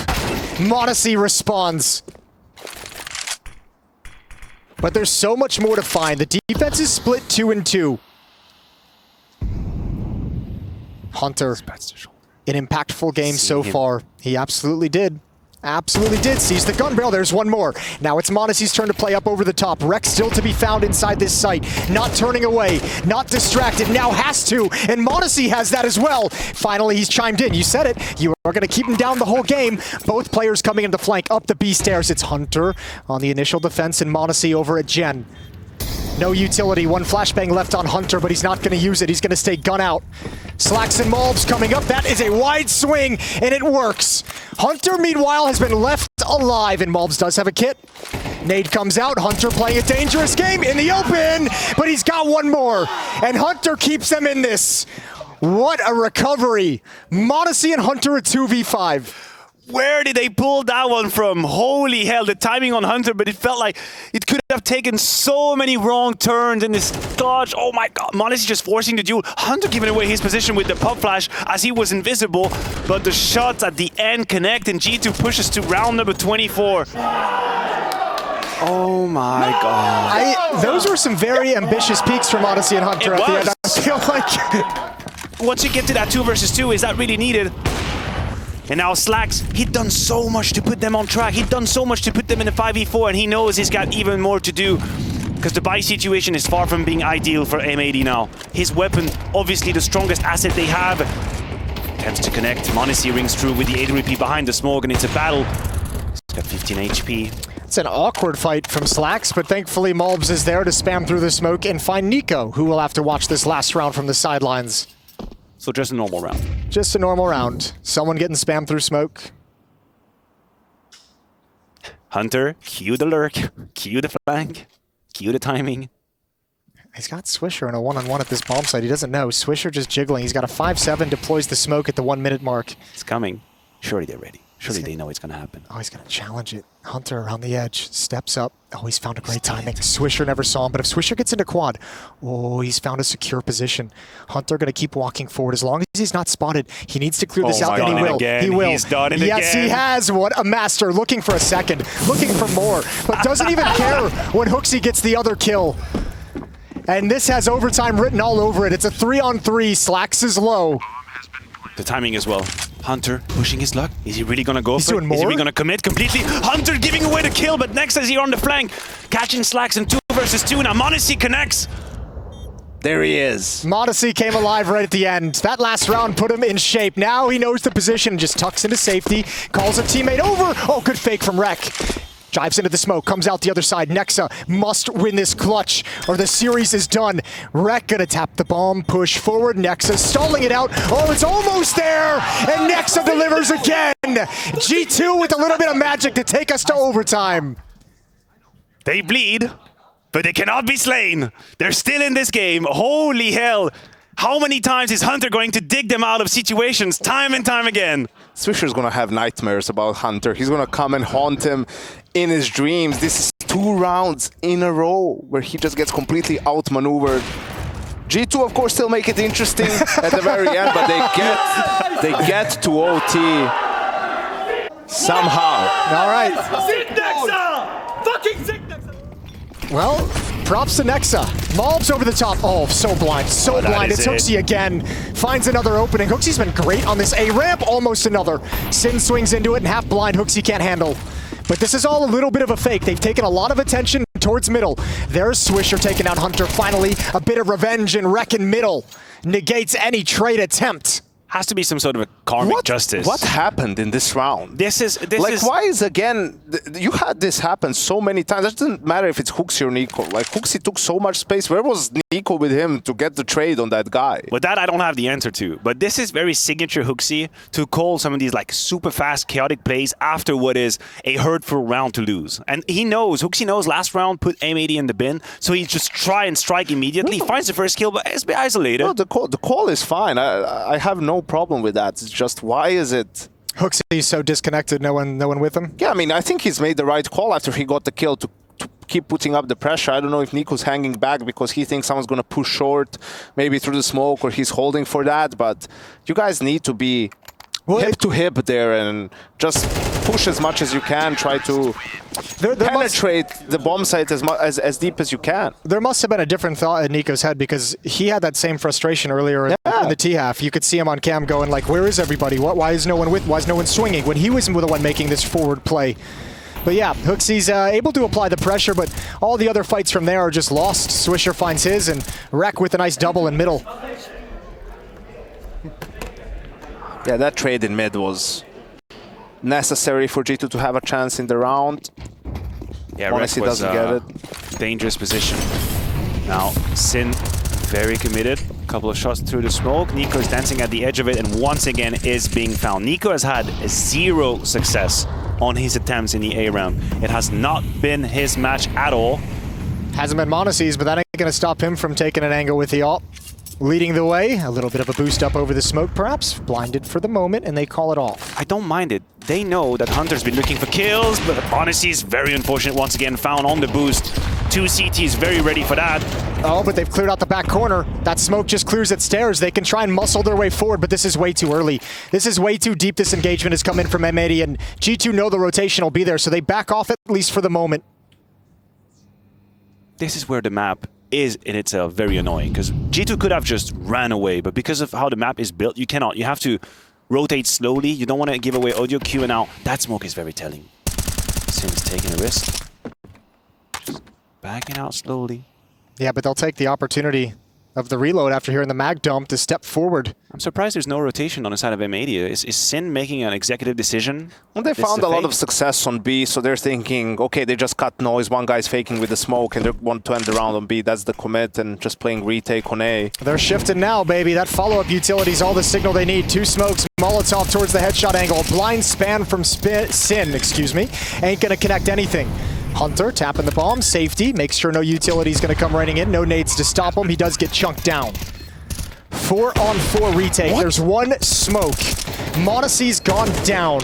Monesi responds. But there's so much more to find. The defense is split 2-2. Hunter, an impactful game so far. He absolutely did. Absolutely did. Sees the gun barrel. There's one more. Now it's Monesi's turn to play up over the top. Reck still to be found inside this site. Not turning away. Not distracted. Now has to. And Monesi has that as well. Finally, he's chimed in. You said it. You are going to keep him down the whole game. Both players coming into flank. Up the B stairs. It's Hunter on the initial defense and Monesi over at Gen. No utility. One flashbang left on Hunter, but he's not going to use it. He's going to stay gun out. Slax and Malbs coming up. That is a wide swing, and it works. Hunter, meanwhile, has been left alive, and Malbs does have a kit. Nade comes out. Hunter playing a dangerous game in the open, but he's got one more, and Hunter keeps them in this. What a recovery. Monesi and Hunter a 2v5. Where did they pull that one from? Holy hell, the timing on Hunter, but it felt like it could have taken so many wrong turns in this dodge. Oh my god, Monesi just forcing the duel. Hunter giving away his position with the pop flash as he was invisible, but the shots at the end connect and G2 pushes to round number 24. Oh my god. Those were some very ambitious peaks from Monesi and Hunter at the end. I feel like... Once you get to that 2 versus 2, is that really needed? And now Slax, he'd done so much to put them on track. He'd done so much to put them in a 5v4, and he knows he's got even more to do. Because the buy situation is far from being ideal for M80 now. His weapon, obviously the strongest asset they have. Attempts to connect. Monesi rings through with the AWP behind the smoke, and it's a battle. He's got 15 HP. It's an awkward fight from Slax, but thankfully Malbs is there to spam through the smoke and find NiKo, who will have to watch this last round from the sidelines. So just a normal round. Just a normal round. Someone getting spammed through smoke. Hunter, cue the lurk, cue the flank, cue the timing. He's got Swisher in a one-on-one at this bomb site. He doesn't know. Swisher just jiggling. He's got a 5-7, deploys the smoke at the 1-minute mark. It's coming. Surely they're ready. Surely they know it's going to happen. Oh, he's going to challenge it. Hunter around the edge, steps up. Oh, he's found a great timing. Swisher never saw him, but if Swisher gets into quad, oh, he's found a secure position. Hunter going to keep walking forward. As long as he's not spotted, he needs to clear this out, and he will. He will. He's done it yes, again. He has. What a master. Looking for a second, looking for more, but doesn't even care when HooXi gets the other kill. And this has overtime written all over it. It's a 3-on-3. Slax is low. The timing as well. Hunter pushing his luck. Is he really going to go He's for it? doing more? Is he really going to commit completely? Hunter giving away the kill, but next is here on the flank. Catching Slax in 2 versus 2. Now Monesi connects. There he is. Monesi came alive right at the end. That last round put him in shape. Now he knows the position and just tucks into safety. Calls a teammate over. Oh, good fake from Reck. Dives into the smoke, comes out the other side. Nexa must win this clutch or the series is done. Reck gonna tap the bomb, push forward. Nexa stalling it out. Oh, it's almost there! And Nexa delivers again! G2 with a little bit of magic to take us to overtime. They bleed, but they cannot be slain. They're still in this game. Holy hell. How many times is Hunter going to dig them out of situations time and time again? Swisher's gonna have nightmares about Hunter. He's gonna come and haunt him in his dreams. This is 2 rounds in a row where he just gets completely outmaneuvered. G2, of course, still make it interesting at the very end, but they get to OT somehow. All right. Sick Nexa! Fucking sick Nexa! Well, props to Nexa. Mobs over the top. Oh, so blind, so blind. It's HooXi again. Finds another opening. HooXi's been great on this A ramp. Almost another. Sin swings into it and half blind. HooXi can't handle. But this is all a little bit of a fake. They've taken a lot of attention towards middle. There's Swisher taking out Hunter. Finally, a bit of revenge and Reck in middle. Negates any trade attempt. Has to be some sort of a karmic justice. What happened in this round? This is why is again? You had this happen so many times. It doesn't matter if it's HooXi or NiKo. Like HooXi took so much space. Where was NiKo with him to get the trade on that guy? But that I don't have the answer to. But this is very signature HooXi to call some of these like super fast, chaotic plays after what is a hurtful round to lose. And he knows, HooXi knows last round put M80 in the bin, so he just try and strike immediately. He finds the first kill, but it's a bit isolated. No, the call is fine. I have no problem with that. It's just, why is it HooXi's so disconnected, no one with him? Yeah, I mean, I think he's made the right call after he got the kill to keep putting up the pressure. I don't know if NiKo's hanging back because he thinks someone's going to push short, maybe through the smoke, or he's holding for that, but you guys need to be hip to hip there and just push as much as you can, try to penetrate the bomb site as deep as you can. There must have been a different thought in NiKo's head because he had that same frustration earlier in the T-half. You could see him on cam going like, where is everybody? Why is no one why is no one swinging? When he was the one making this forward play. But yeah, HooXi's able to apply the pressure, but all the other fights from there are just lost. Swisher finds his, and Reck with a nice double in middle. Yeah, that trade in mid was necessary for G2 to have a chance in the round. Yeah, Honestly, Reck was doesn't get it. Dangerous position. Now, Sin very committed. A couple of shots through the smoke. NiKo is dancing at the edge of it and once again is being found. NiKo has had 0 success on his attempts in the A round. It has not been his match at all. Hasn't been Monacy's, but that ain't going to stop him from taking an angle with the ult. Leading the way, a little bit of a boost up over the smoke perhaps. Blinded for the moment, and they call it off. I don't mind it. They know that Hunter's been looking for kills, but Honesty is very unfortunate once again, found on the boost. 2 CTs very ready for that. Oh, but they've cleared out the back corner. That smoke just clears at stairs. They can try and muscle their way forward, but this is way too early. This is way too deep. This engagement has come in from M80, and G2 know the rotation will be there, so they back off at least for the moment. This is where the map is in itself very annoying, because G2 could have just ran away, but because of how the map is built, you cannot. You have to rotate slowly. You don't want to give away audio Q, and now that smoke is very telling. Sin's taking a risk. Just backing out slowly. Yeah, but they'll take the opportunity of the reload after hearing the mag dump to step forward. I'm surprised there's no rotation on the side of M80. Is Sin making an executive decision? Well, they found a lot of success on B, so they're thinking, okay, they just cut noise, one guy's faking with the smoke, and they want to end the round on B. That's the commit, and just playing retake on A. They're shifting now, baby. That follow-up utility's all the signal they need. 2 smokes, Molotov towards the headshot angle. Blind span from Sin, excuse me. Ain't gonna connect anything. Hunter tapping the bomb, safety, makes sure no utility's gonna come running in, no nades to stop him. He does get chunked down. 4-on-4 retake. What? There's 1 smoke. Monacy's gone down.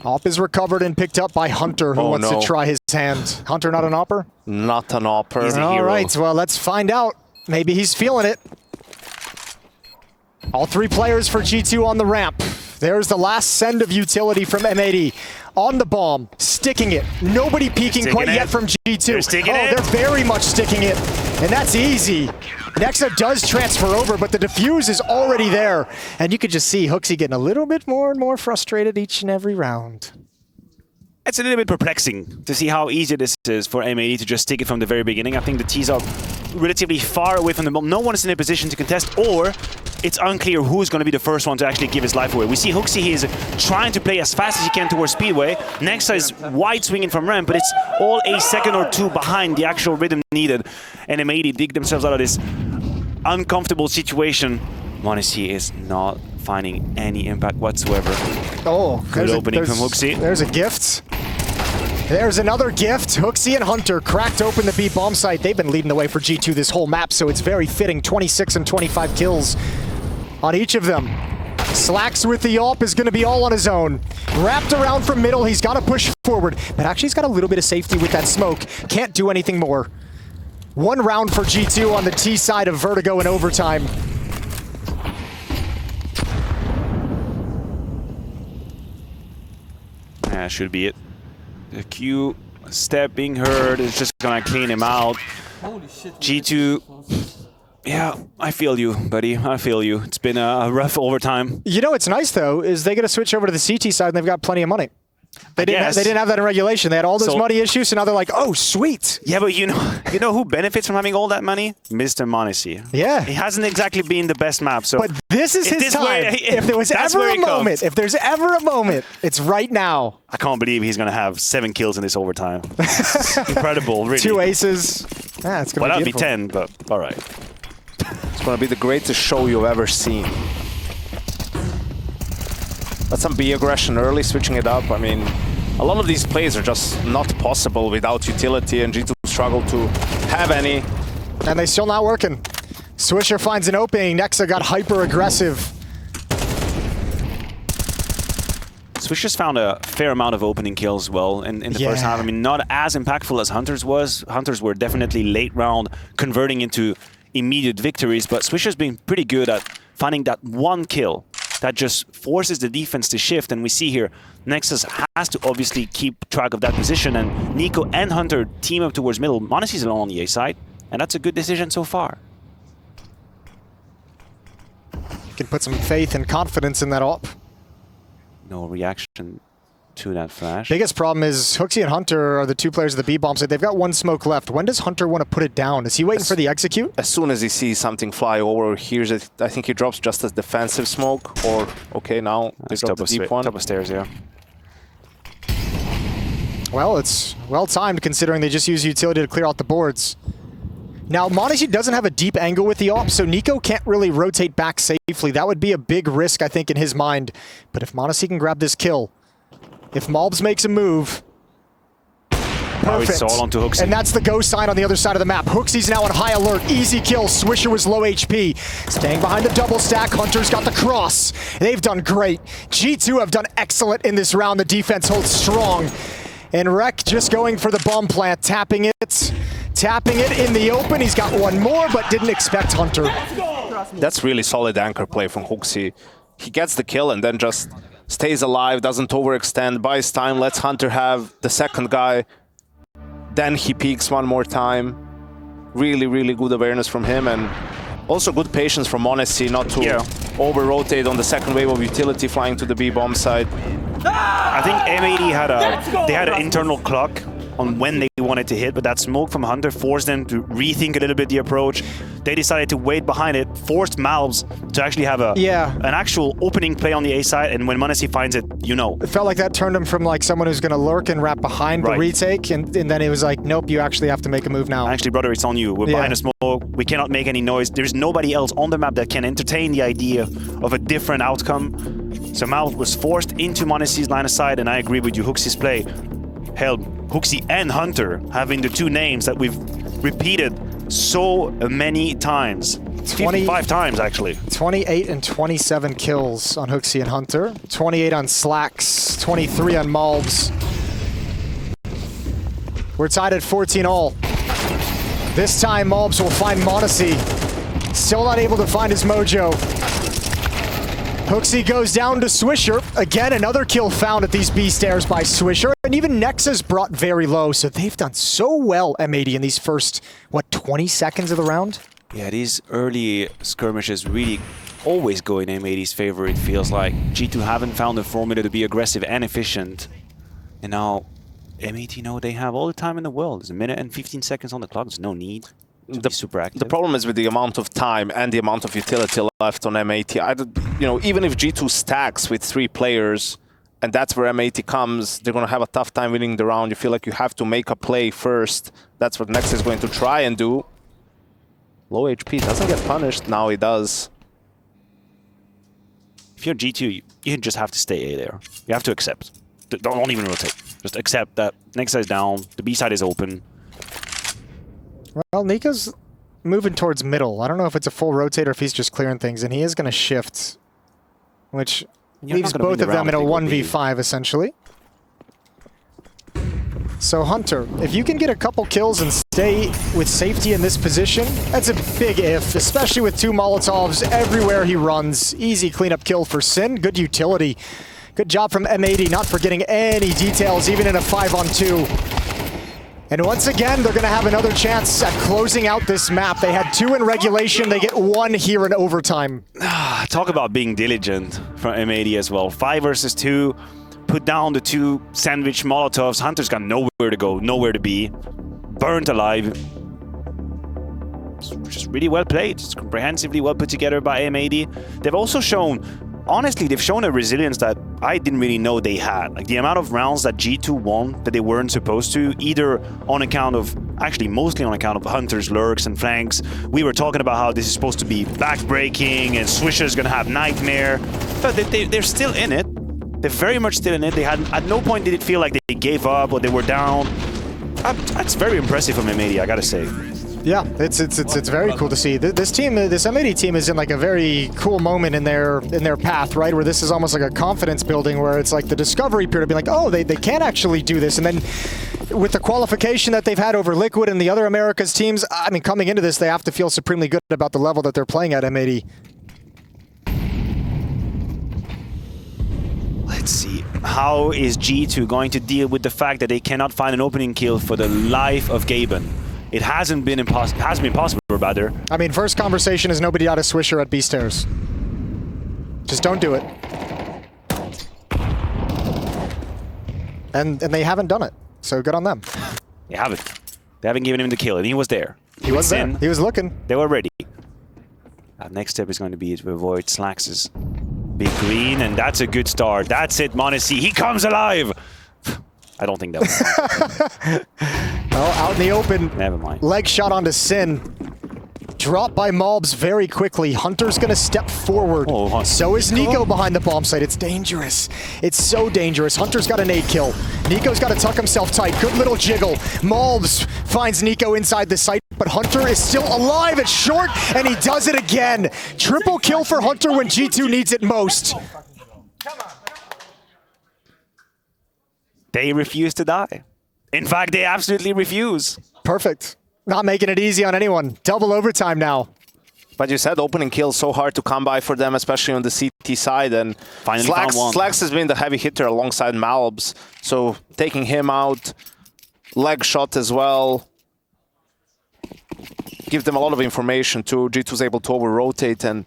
Op is recovered and picked up by Hunter, who wants to try his hand. Hunter not an opper? Not an opper. He's a hero. All right, well, let's find out. Maybe he's feeling it. All 3 players for G2 on the ramp. There's the last send of utility from M80. On the bomb, sticking it. Nobody peeking quite yet from G2. They're very much sticking it. And that's easy. Nexa does transfer over, but the defuse is already there. And you could just see HooXi getting a little bit more and more frustrated each and every round. It's a little bit perplexing to see how easy this is for M80 to just stick it from the very beginning. I think the tease up relatively far away from the bomb. No one is in a position to contest, or it's unclear who's going to be the first one to actually give his life away. We see HooXi, he is trying to play as fast as he can towards Speedway. Nexa is wide swinging from ramp, but it's all a second or two behind the actual rhythm needed. And M80 dig themselves out of this uncomfortable situation. m80 is not finding any impact whatsoever. Oh, good opening from HooXi. There's a gift. There's another gift. HooXi and Hunter cracked open the B bomb site. They've been leading the way for G2 this whole map, so it's very fitting. 26 and 25 kills on each of them. Slacks with the AWP is going to be all on his own. Wrapped around from middle, he's got to push forward, but actually he's got a little bit of safety with that smoke. Can't do anything more. One round for G2 on the T side of Vertigo in overtime. That should be it. The Q step being heard is just gonna clean him out. G2, yeah, I feel you, buddy. I feel you. It's been a rough overtime. You know what's nice though is they get to switch over to the CT side and they've got plenty of money. They didn't have that in regulation. They had all those money issues, so now they're like, oh, sweet. Yeah, but you know who benefits from having all that money? Mr. m80. Yeah. It hasn't exactly been the best map, so. But this is his time. If there was ever a moment, if there's ever a moment, it's right now. I can't believe he's going to have 7 kills in this overtime. Incredible, really. 2 aces. Yeah, it's going to be beautiful. That would be 10, but all right. It's going to be the greatest show you've ever seen. But some B aggression early, switching it up. I mean, a lot of these plays are just not possible without utility, and G2 struggle to have any. And they still not working. Swisher finds an opening. Nexa got hyper aggressive. Swisher's found a fair amount of opening kills well in the first half. I mean, not as impactful as Hunter's was. Hunter's were definitely late round converting into immediate victories, but Swisher's been pretty good at finding that one kill that just forces the defense to shift. And we see here, Nexus has to obviously keep track of that position, and NiKo and Hunter team up towards middle. m80's alone on the A side, and that's a good decision so far. You can put some faith and confidence in that op. No reaction to that flash. Biggest problem is HooXi and Hunter are the 2 players of the B bomb side. They've got 1 smoke left. When does Hunter want to put it down? Is he waiting for the execute? As soon as he sees something fly over or hears it, I think he drops just a defensive smoke, or okay, now they drop the deep one. Top of stairs, yeah. Well, it's well timed considering they just use utility to clear out the boards. Now, m80 doesn't have a deep angle with the AWP, so NiKo can't really rotate back safely. That would be a big risk, I think, in his mind. But if m80 can grab this kill, if Malbs makes a move, perfect. It's all onto HooXi. And that's the go sign on the other side of the map. HooXi's now on high alert. Easy kill. Swisher was low HP. Staying behind the double stack. Hunter's got the cross. They've done great. G2 have done excellent in this round. The defense holds strong. And reck just going for the bomb plant, tapping it. Tapping it in the open. He's got one more, but didn't expect Hunter. That's really solid anchor play from HooXi. He gets the kill and then just stays alive, doesn't overextend, buys time, lets Hunter have the second guy. Then he peeks one more time. Really, really good awareness from him, and also good patience from m80 not to over-rotate on the second wave of utility flying to the B bomb side. I think M80 had an internal clock on when they wanted to hit, but that smoke from Hunter forced them to rethink a little bit the approach. They decided to wait behind it, forced Malbs to actually have an actual opening play on the A side, and when m80 finds it, you know. It felt like that turned him from like someone who's going to lurk and wrap behind the retake, and then it was like, nope, you actually have to make a move now. Actually, brother, it's on you. We're behind the smoke. We cannot make any noise. There's nobody else on the map that can entertain the idea of a different outcome. So Malbs was forced into m80's line of sight, and I agree with you, HooXi's play. Hell, HooXi and Hunter having the 2 names that we've repeated so many times. 55 times, actually. 28 and 27 kills on HooXi and Hunter. 28 on Slacks. 23 on Malbs. We're tied at 14 all. This time, Malbs will find m80. Still not able to find his mojo. HooXi goes down to Swisher. Again, another kill found at these B stairs by Swisher. And even Nexa's brought very low, so they've done so well, M80, in these first, what, 20 seconds of the round? Yeah, these early skirmishes really always go in M80's favor, it feels like. G2 haven't found a formula to be aggressive and efficient. And now, M80 know they have all the time in the world. There's a minute and 15 seconds on the clock. There's no need. super active. The problem is with the amount of time and the amount of utility left on M80. You know, even if G2 stacks with 3 players, and that's where M80 comes, they're going to have a tough time winning the round. You feel like you have to make a play first. That's what nexa is going to try and do. Low HP doesn't get punished. Now he does. If you're G2, you just have to stay A there. You have to accept. Don't even rotate. Just accept that nexa is down, the B side is open. Well, NiKo's moving towards middle. I don't know if it's a full rotate or if he's just clearing things, and he is going to shift, which leaves both of them in a 1v5, essentially. So Hunter, if you can get a couple kills and stay with safety in this position, that's a big if, especially with 2 Molotovs everywhere he runs. Easy cleanup kill for Sin. Good utility. Good job from M80, not forgetting any details, even in a 5-on-2. And once again, they're going to have another chance at closing out this map. They had 2 in regulation. They get 1 here in overtime. Talk about being diligent from M80 as well. 5 versus 2. Put down the 2 sandwich Molotovs. Hunter's got nowhere to go, nowhere to be. Burnt alive. It's just really well played. It's comprehensively well put together by M80. They've also shown, honestly, they've shown a resilience that I didn't really know they had. Like the amount of rounds that G2 won that they weren't supposed to, either on account of, actually mostly on account of Hunter's lurks and flanks. We were talking about how this is supposed to be backbreaking and Swisher's gonna have Nightmare. But they're still in it. They're very much still in it. They had, at no point did it feel like they gave up or they were down. That's very impressive from M80, I gotta say. Yeah, it's very cool to see. This team, this M80 team, is in like a very cool moment in their path, right? Where this is almost like a confidence building, where it's like the discovery period of being like, oh, they can actually do this, and then with the qualification that they've had over Liquid and the other Americas teams, I mean, coming into this, they have to feel supremely good about the level that they're playing at M80. Let's see. How is G2 going to deal with the fact that they cannot find an opening kill for the life of Gaben? It hasn't been impossible, rather. I mean, first conversation is nobody out of Swisher at B stairs. Just don't do it. And they haven't done it, so good on them. They haven't. They haven't given him the kill, and he was there. He was there. He was looking. They were ready. Next step is going to be to avoid Slax's big green, and that's a good start. That's it, m80. He comes alive! I don't think that was Oh, out in the open. Never mind. Leg shot onto Sin. Dropped by Malbs very quickly. Hunter's gonna step forward. Oh, so is NiKo behind the bomb site. It's dangerous. It's so dangerous. Hunter's got a nade kill. NiKo's got to tuck himself tight. Good little jiggle. Malbs finds NiKo inside the site, but Hunter is still alive. It's short, and he does it again. Triple kill for Hunter when G2 needs it most. They refuse to die. In fact, they absolutely refuse. Perfect. Not making it easy on anyone. Double overtime now. But you said opening kill so hard to come by for them, especially on the CT side. And finally found one. Slax has been the heavy hitter alongside Malbs. So taking him out, leg shot as well. Give them a lot of information too. G2's able to over-rotate and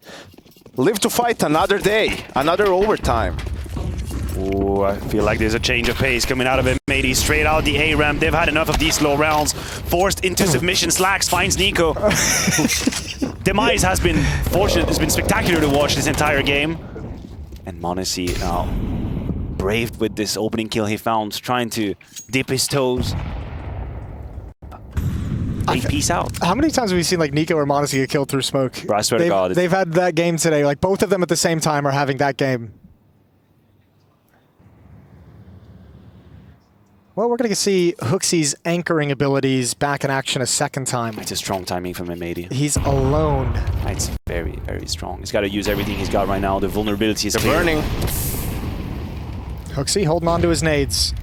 live to fight another day, another overtime. Ooh, I feel like there's a change of pace coming out of M80. Straight out the A ramp. They've had enough of these slow rounds. Forced into submission. Slax finds NiKo. Demise has been fortunate. It's been spectacular to watch this entire game. And m80 now braved with this opening kill he found, trying to dip his toes. Peace out. How many times have we seen like NiKo or m80 get killed through smoke? Bro, I swear to God. They've had that game today. Like both of them at the same time are having that game. Well, we're going to see HooXi's anchoring abilities back in action a second time. It's a strong timing from M80. He's alone. It's very, very strong. He's got to use everything he's got right now. The vulnerability is clear. Burning. HooXi holding on to his nades.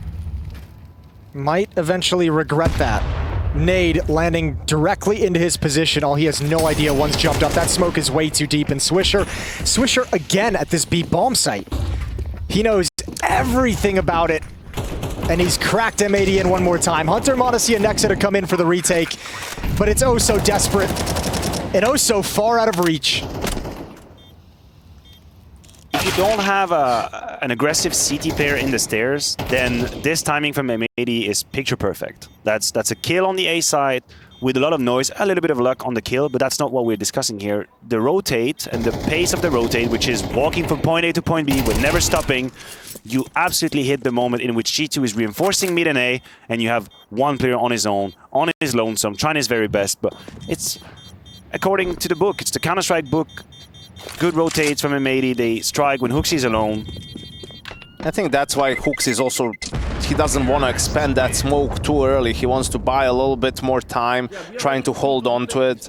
Might eventually regret that. Nade landing directly into his position. He has no idea one's jumped up. That smoke is way too deep. And Swisher again at this B bomb site. He knows everything about it. And he's cracked M80 in one more time. Hunter, m80, and nexa to come in for the retake. But it's oh so desperate. And oh so far out of reach. If you don't have an aggressive CT player in the stairs, then this timing from M80 is picture perfect. That's a kill on the A side, with a lot of noise, a little bit of luck on the kill, but that's not what we're discussing here. The rotate and the pace of the rotate, which is walking from point A to point B but never stopping, you absolutely hit the moment in which G2 is reinforcing mid and A, and you have one player on his own, on his lonesome, trying his very best, but it's according to the book. It's the Counter-Strike book. Good rotates from M80, they strike when HooXi is alone. I think that's why HooXi is also, he doesn't want to expand that smoke too early. He wants to buy a little bit more time, trying to hold on to it,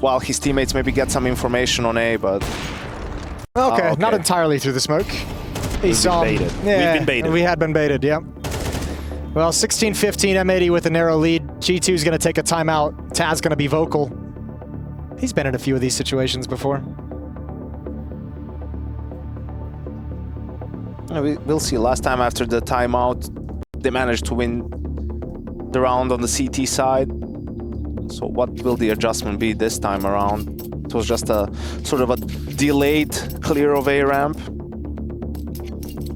while his teammates maybe get some information on A, but... Okay, not entirely through the smoke. He saw him. Yeah, we've been baited. We had been baited, yeah. Well, 16-15, M80 with a narrow lead. G2 is going to take a timeout. Taz going to be vocal. He's been in a few of these situations before. We'll see. Last time after the timeout, they managed to win the round on the CT side. So what will the adjustment be this time around? It was just a sort of a delayed clear of A ramp.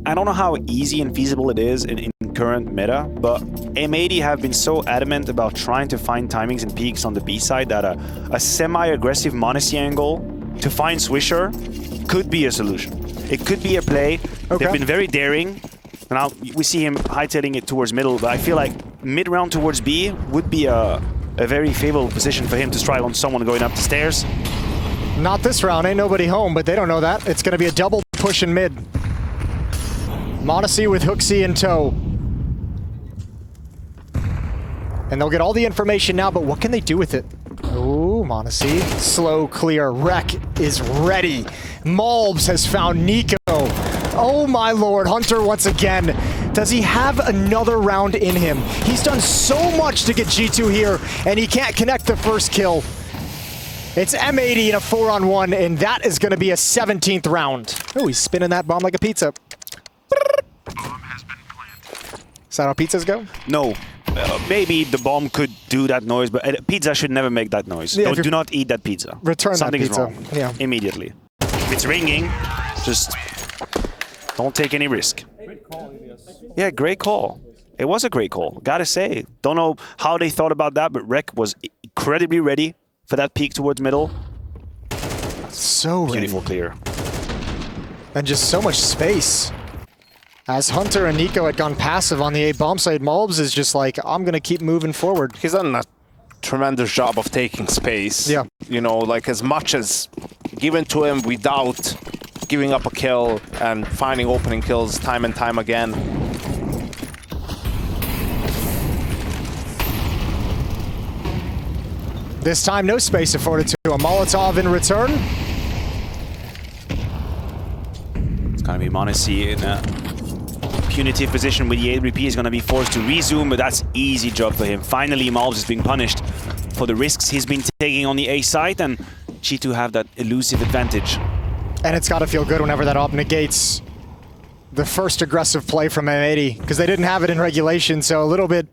I don't know how easy and feasible it is in current meta, but M80 have been so adamant about trying to find timings and peaks on the B side that a semi-aggressive m80 angle to find Swisher could be a solution. It could be a play. Okay. They've been very daring. Now we see him hightailing it towards middle, but I feel like mid-round towards B would be a very favorable position for him to strike on someone going up the stairs. Not this round, ain't nobody home, but they don't know that. It's going to be a double push in mid. m80 with HooXi in tow. And they'll get all the information now, but what can they do with it? Oh, m80. Slow clear. Reck is ready. Malbs has found NiKo. Oh my lord, Hunter once again. Does he have another round in him? He's done so much to get G2 here, and he can't connect the first kill. It's M80 in a 4-on-1, and that is going to be a 17th round. Oh, he's spinning that bomb like a pizza. Is that how pizzas go? No. Maybe the bomb could do that noise, but pizza should never make that noise. Yeah, do not eat that pizza. Return Something's that pizza. Wrong. Yeah. Immediately. If it's ringing, just don't take any risk. Yeah, great call. It was a great call, gotta say. Don't know how they thought about that, but Reck was incredibly ready for that peek towards middle. So ready. Beautiful clear. And just so much space. As Hunter and NiKo had gone passive on the A bomb side, Malbs is just like, I'm going to keep moving forward. He's done a tremendous job of taking space. Yeah. You know, like as much as given to him without giving up a kill and finding opening kills time and time again. This time, no space afforded to a Molotov in return. It's going to be m80 in a punitive position with the 8BP. Is going to be forced to resume, but that's easy job for him. Finally, Malbs is being punished for the risks he's been taking on the A side, and G2 have that elusive advantage. And it's got to feel good whenever that op negates the first aggressive play from M80, because they didn't have it in regulation, so a little bit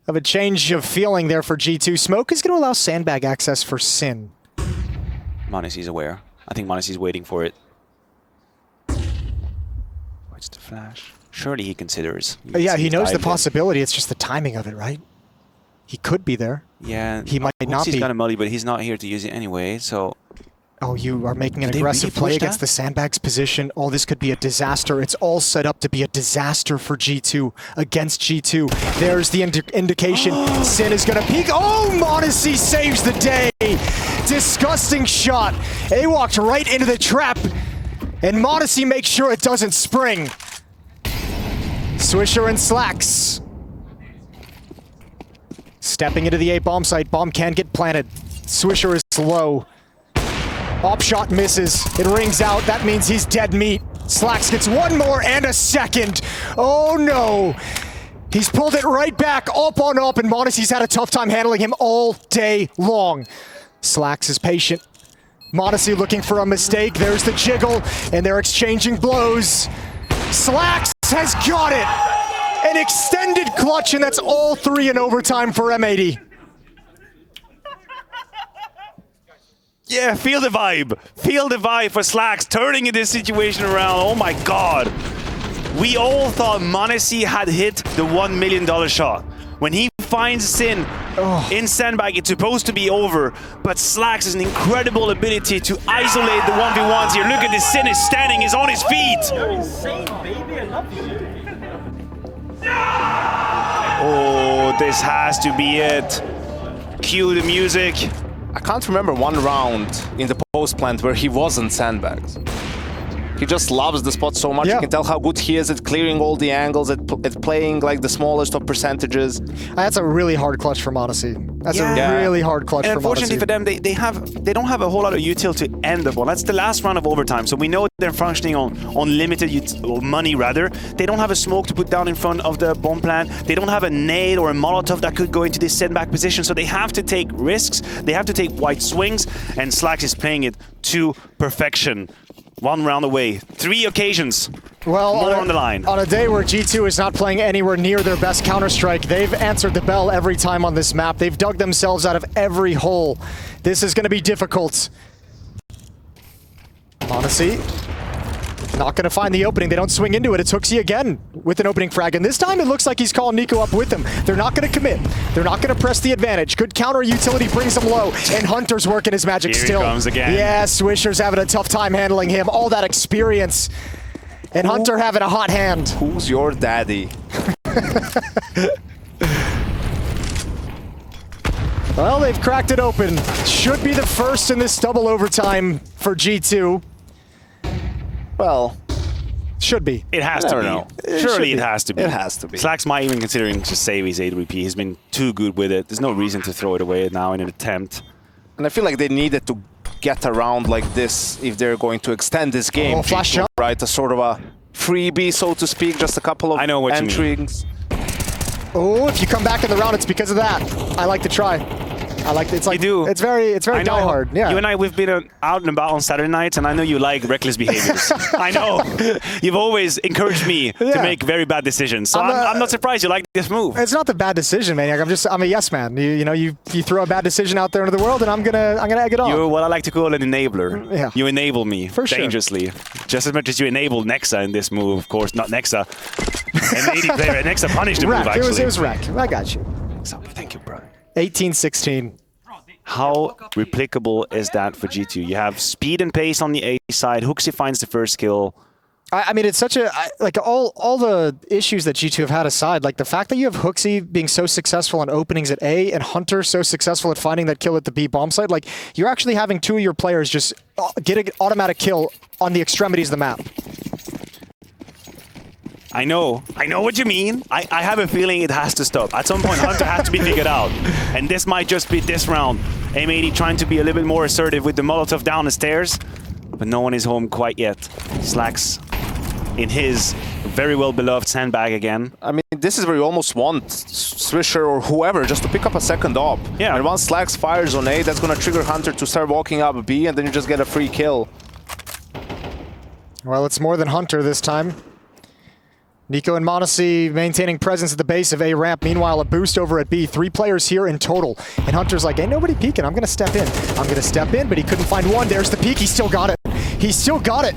of a change of feeling there for G2. Smoke is going to allow sandbag access for Sin. m80's aware. I think m80's waiting for it. What's the flash? Surely he considers. Yeah, he knows the possibility. It's just the timing of it, right? He could be there. Yeah. He might not be. He's got a multi, but he's not here to use it anyway, so... Oh, you are making an aggressive play against the sandbags position. Oh, this could be a disaster. It's all set up to be a disaster for G2 against G2. There's the indication. Sin is going to peek. Oh, m80 saves the day. Disgusting shot. They walked right into the trap. And m80 makes sure it doesn't spring. Swisher and Slacks. Stepping into the A bomb site. Bomb can get planted. Swisher is low. Op shot misses. It rings out. That means he's dead meat. Slacks gets one more and a second. Oh no. He's pulled it right back, up on up, and m80's had a tough time handling him all day long. Slacks is patient. m80 looking for a mistake. There's the jiggle, and they're exchanging blows. Slacks has got it. An extended clutch, and that's all three in overtime for M80. Yeah, feel the vibe. Feel the vibe for Slacks turning this situation around. Oh my god. We all thought m80 had hit the $1 million shot. When he finds Sin in sandbag. It's supposed to be over, but Slax has an incredible ability to isolate the 1v1s here. Look at this, Sin is standing, he's on his feet. You're insane, baby. I love you. Oh, this has to be it. Cue the music. I can't remember one round in the post plant where he wasn't sandbags. He just loves the spot so much. Yeah. You can tell how good he is at clearing all the angles, at playing like the smallest of percentages. That's a really hard clutch for Monacy. That's a really hard clutch and for Monacy. unfortunately for them, they don't have a whole lot of util to end the ball. That's the last round of overtime, so we know they're functioning on limited money rather. They don't have a smoke to put down in front of the bomb plant. They don't have a nade or a Molotov that could go into this sandbag position, so they have to take risks. They have to take wide swings, and Slax is playing it to perfection. One round away, 3 occasions. Well, more on the line. On a day where G2 is not playing anywhere near their best Counter-Strike, they've answered the bell every time on this map. They've dug themselves out of every hole. This is going to be difficult. Monacy, not going to find the opening. They don't swing into it. It's HooXi again with an opening frag. And this time it looks like he's calling NiKo up with him. They're not going to commit. They're not going to press the advantage. Good counter utility brings him low. And Hunter's working his magic still. Here he comes again. Yeah, Swisher's having a tough time handling him. All that experience. And Hunter having a hot hand. Who's your daddy? Well, they've cracked it open. Should be the first in this double overtime for G2. Well, should be. It has to be. Surely it has to be. It has to be. Slax might even considering to save his AWP. He's been too good with it. There's no reason to throw it away now in an attempt. And I feel like they needed to get around like this if they're going to extend this game. Oh, flash jump. Right, a sort of a freebie, so to speak, just a couple of entries. Oh, if you come back in the round, it's because of that. I like to try. I like it's like it's very diehard. Yeah. You and I, we've been out and about on Saturday nights, and I know you like reckless behaviors. I know. You've always encouraged me to make very bad decisions, so I'm not surprised you like this move. It's not the bad decision, man. I'm a yes man. You throw a bad decision out there into the world, and I'm gonna egg it on. You're what I like to call an enabler. Yeah. You enable me dangerously, just as much as you enabled nexa in this move. Of course, not nexa. M80 player nexa punished the move. Actually, it was reck. I got you. Thank you, bro. 18-16. How replicable is that for G2? You have speed and pace on the A side. HooXi finds the first kill. I mean, it's such a like all the issues that G2 have had aside, like the fact that you have HooXi being so successful on openings at A and Hunter so successful at finding that kill at the B bomb site, like you're actually having 2 of your players just get an automatic kill on the extremities of the map. I know what you mean. I have a feeling it has to stop. At some point, Hunter has to be figured out. And this might just be this round. M80 trying to be a little bit more assertive with the Molotov down the stairs. But no one is home quite yet. Slax in his very well-beloved sandbag again. I mean, this is where you almost want Swisher or whoever just to pick up a second op. Yeah. And once Slax fires on A, that's going to trigger Hunter to start walking up B, and then you just get a free kill. Well, it's more than Hunter this time. NiKo and Monacy maintaining presence at the base of A ramp. Meanwhile, a boost over at B. 3 players here in total. And Hunter's like, ain't nobody peeking. I'm going to step in. I'm going to step in, but he couldn't find one. There's the peek. He still got it. He still got it.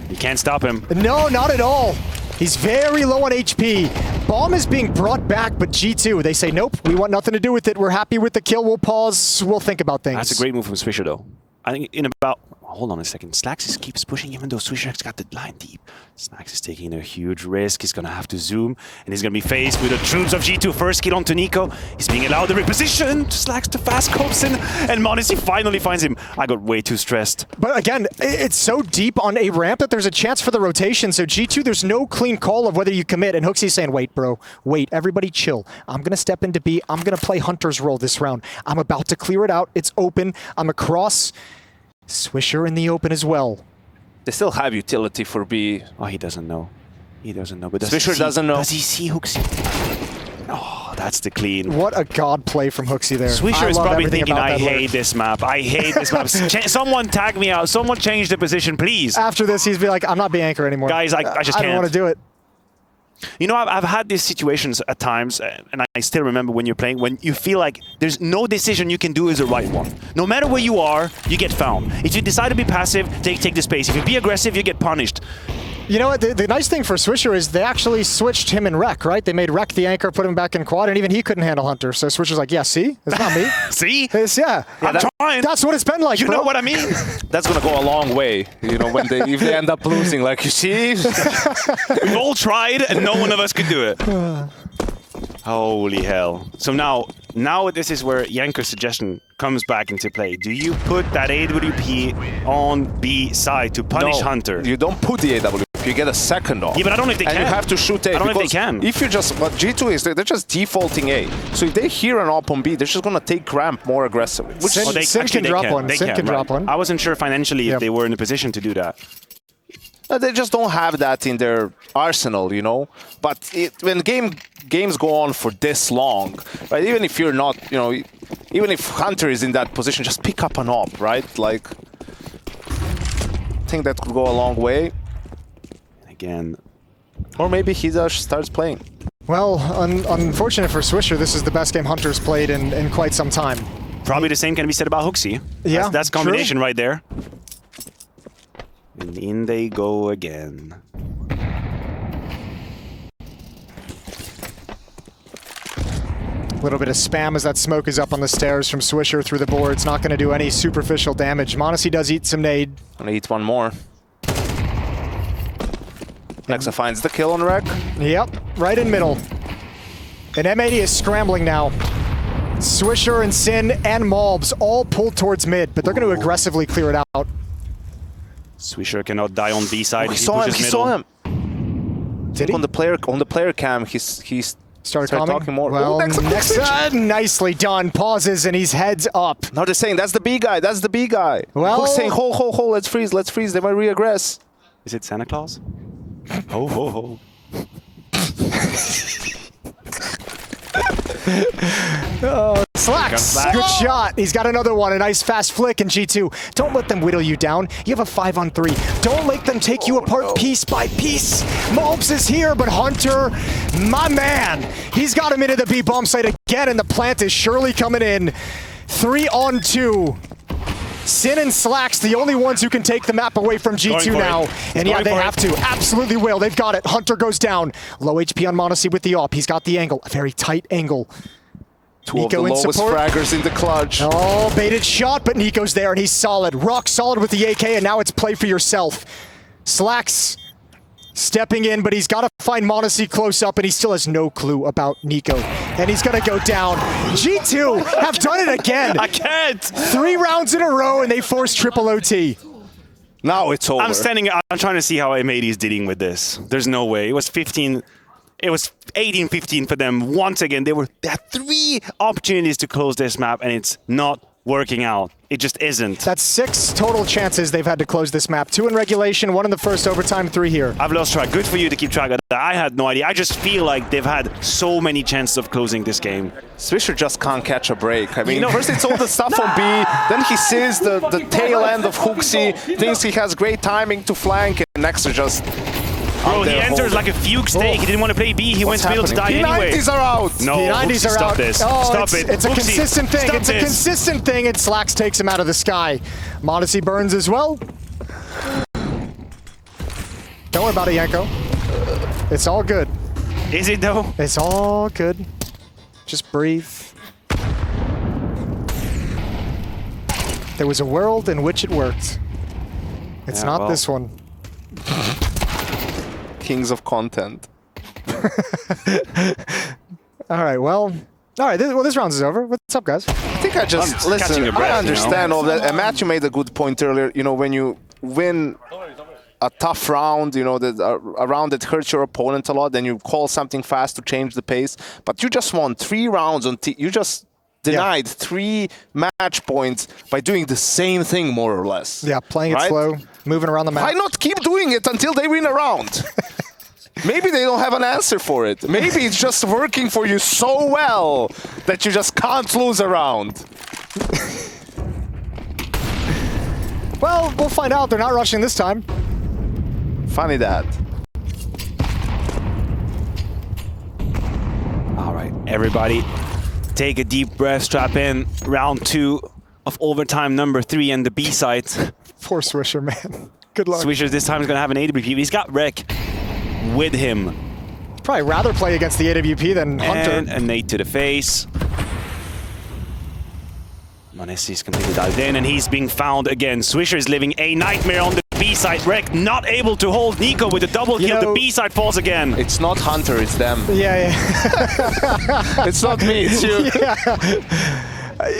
You can't stop him. No, not at all. He's very low on HP. Bomb is being brought back, but G2, they say, nope, we want nothing to do with it. We're happy with the kill. We'll pause. We'll think about things. That's a great move from Swisher, though. I think in about... Hold on a second. Slax keeps pushing even though Swisher's got the line deep. Slax is taking a huge risk. He's going to have to zoom, and he's going to be faced with the troops of G2. First kill onto NiKo. He's being allowed the reposition. Slax to fast scopes in, and Monacy finally finds him. I got way too stressed. But again, it's so deep on A ramp that there's a chance for the rotation. So G2, there's no clean call of whether you commit. And HooXi's saying, wait, bro, wait, everybody chill. I'm going to step into B. I'm going to play Hunter's role this round. I'm about to clear it out. It's open. I'm across. Swisher in the open as well. They still have utility for B. Oh, he doesn't know. He doesn't know. But Swisher doesn't know. Does he see HooXi? Oh, that's the clean. What a god play from HooXi there. Swisher is probably thinking, I hate this map. I hate this map. Someone tag me out. Someone change the position, please. After this, he's be like, I'm not being anchor anymore. Guys, I just can't. I don't want to do it. You know, I've had these situations at times, and I still remember when you're playing, when you feel like there's no decision you can do is the right one. No matter where you are, you get found. If you decide to be passive, take the space. If you be aggressive, you get punished. You know what? The nice thing for Swisher is they actually switched him and Reck, right? They made Reck the anchor, put him back in quad, and even he couldn't handle Hunter. So Swisher's like, yeah, see? It's not me. See? Yeah. I'm trying. That's what it's been like, You bro. know what I mean? That's gonna go a long way, you know, when if they end up losing, like you see. We've all tried, and no one of us could do it. Holy hell. So now this is where Yanko's suggestion comes back into play. Do you put that AWP on B side to punish Hunter? You don't put the AWP, you get a second off. Yeah, but I don't know if they can. And you have to shoot A. I don't know if they can. If you just, what G2 is, they're just defaulting A. So if they hear an op on B, they're just gonna take ramp more aggressively. Which Sin can drop one. Sin can drop one. I wasn't sure financially if they were in a position to do that. They just don't have that in their arsenal, you know. But when games go on for this long, right? Even if you're not, you know, even if Hunter is in that position, just pick up an op, right? Like, I think that could go a long way. Again. Or maybe he just starts playing. Well, unfortunate for Swisher, this is the best game Hunter's played in quite some time. Probably the same can be said about HooXi. Yeah, that's combination true. right there. And in they go again. A little bit of spam as that smoke is up on the stairs from Swisher through the boards. Not going to do any superficial damage. m80 does eat some nade. Gonna eat one more. Nexa finds the kill on Reck. Yep, right in middle. And M80 is scrambling now. Swisher and Sin and Malbs all pulled towards mid, but they're going to aggressively clear it out. Swisher cannot die on B side. He saw him. He saw him. Did he? On the player cam, he's started talking more. Well, Ooh, Nexa, nicely done. Pauses and he's heads up. No, they're saying that's the B guy. That's the B guy. Well, HooXi saying, hold, let's freeze, let's freeze. They might re-aggress. Is it Santa Claus? Ho, ho, ho. Slacks, good shot. He's got another one, a nice fast flick in G2. Don't let them whittle you down. You have a 5-on-3. Don't let them take you apart piece by piece. Malbs is here, but Hunter, my man, he's got him into the B bomb site again, and the plant is surely coming in. 3-on-2. Sin and Slacks, the only ones who can take the map away from G2 now. And yeah, they have to. Absolutely will. They've got it. Hunter goes down. Low HP on m80 with the op. He's got the angle. A very tight angle. Two of the lowest fraggers in the clutch. Oh, baited shot, but NiKo's there and he's solid. Rock solid with the AK, and now it's play for yourself. Slacks stepping in, but he's got to find m80 close up, and he still has no clue about NiKo. And he's going to go down. G2 have done it again. I can't. 3 rounds in a row, and they force triple OT. Now it's over. I'm trying to see how M80 is dealing with this. There's no way. It was 15. It was 18-15 for them. Once again, they had 3 opportunities to close this map, and it's not working out. It just isn't. That's 6 total chances they've had to close this map. 2 in regulation, 1 in the first overtime, 3 here. I've lost track. Good for you to keep track of that. I had no idea. I just feel like they've had so many chances of closing this game. Swisher just can't catch a break. I mean, first it's all the stuff on B, then he sees the tail end of HooXi, thinks he has great timing to flank, and Nexa just... Bro, he enters like a fugue stake. He didn't want to play B. He went to middle to die anyway. P90s are out. No, P90s are stop out. this. Oh, Stop it. It's a HooXi, consistent thing. stop It's a this. consistent thing, and Slacks takes him out of the sky. m80 burns as well. Don't worry about it, Yanko. It's all good. Is it though? It's all good. Just breathe. There was a world in which it worked. It's not this one. Kings of content. All right, well, this round is over. What's up, guys? I think I just, listen, I understand all that. And Matthew made a good point earlier, you know, when you win a tough round, you know, a round that hurts your opponent a lot, then you call something fast to change the pace. But you just won 3 rounds on you just denied 3 match points by doing the same thing, more or less. Yeah, playing it slow, moving around the map. Why not keep doing it until they win a round? Maybe they don't have an answer for it. Maybe it's just working for you so well that you just can't lose a round. Well, we'll find out. They're not rushing this time. Funny that. All right, everybody, take a deep breath, strap in. Round 2 of overtime number 3 and the B side. Poor Swisher, man. Good luck. Swishers this time is going to have an AWP. He's got Reck with him. Probably rather play against the AWP than Hunter. And a nade to the face. Manesi's completely dived in, and he's being found again. Swisher is living a nightmare on the B side. Reck not able to hold NiKo with a double kill. The B side falls again. It's not Hunter, it's them. Yeah. It's not me, it's you. Yeah.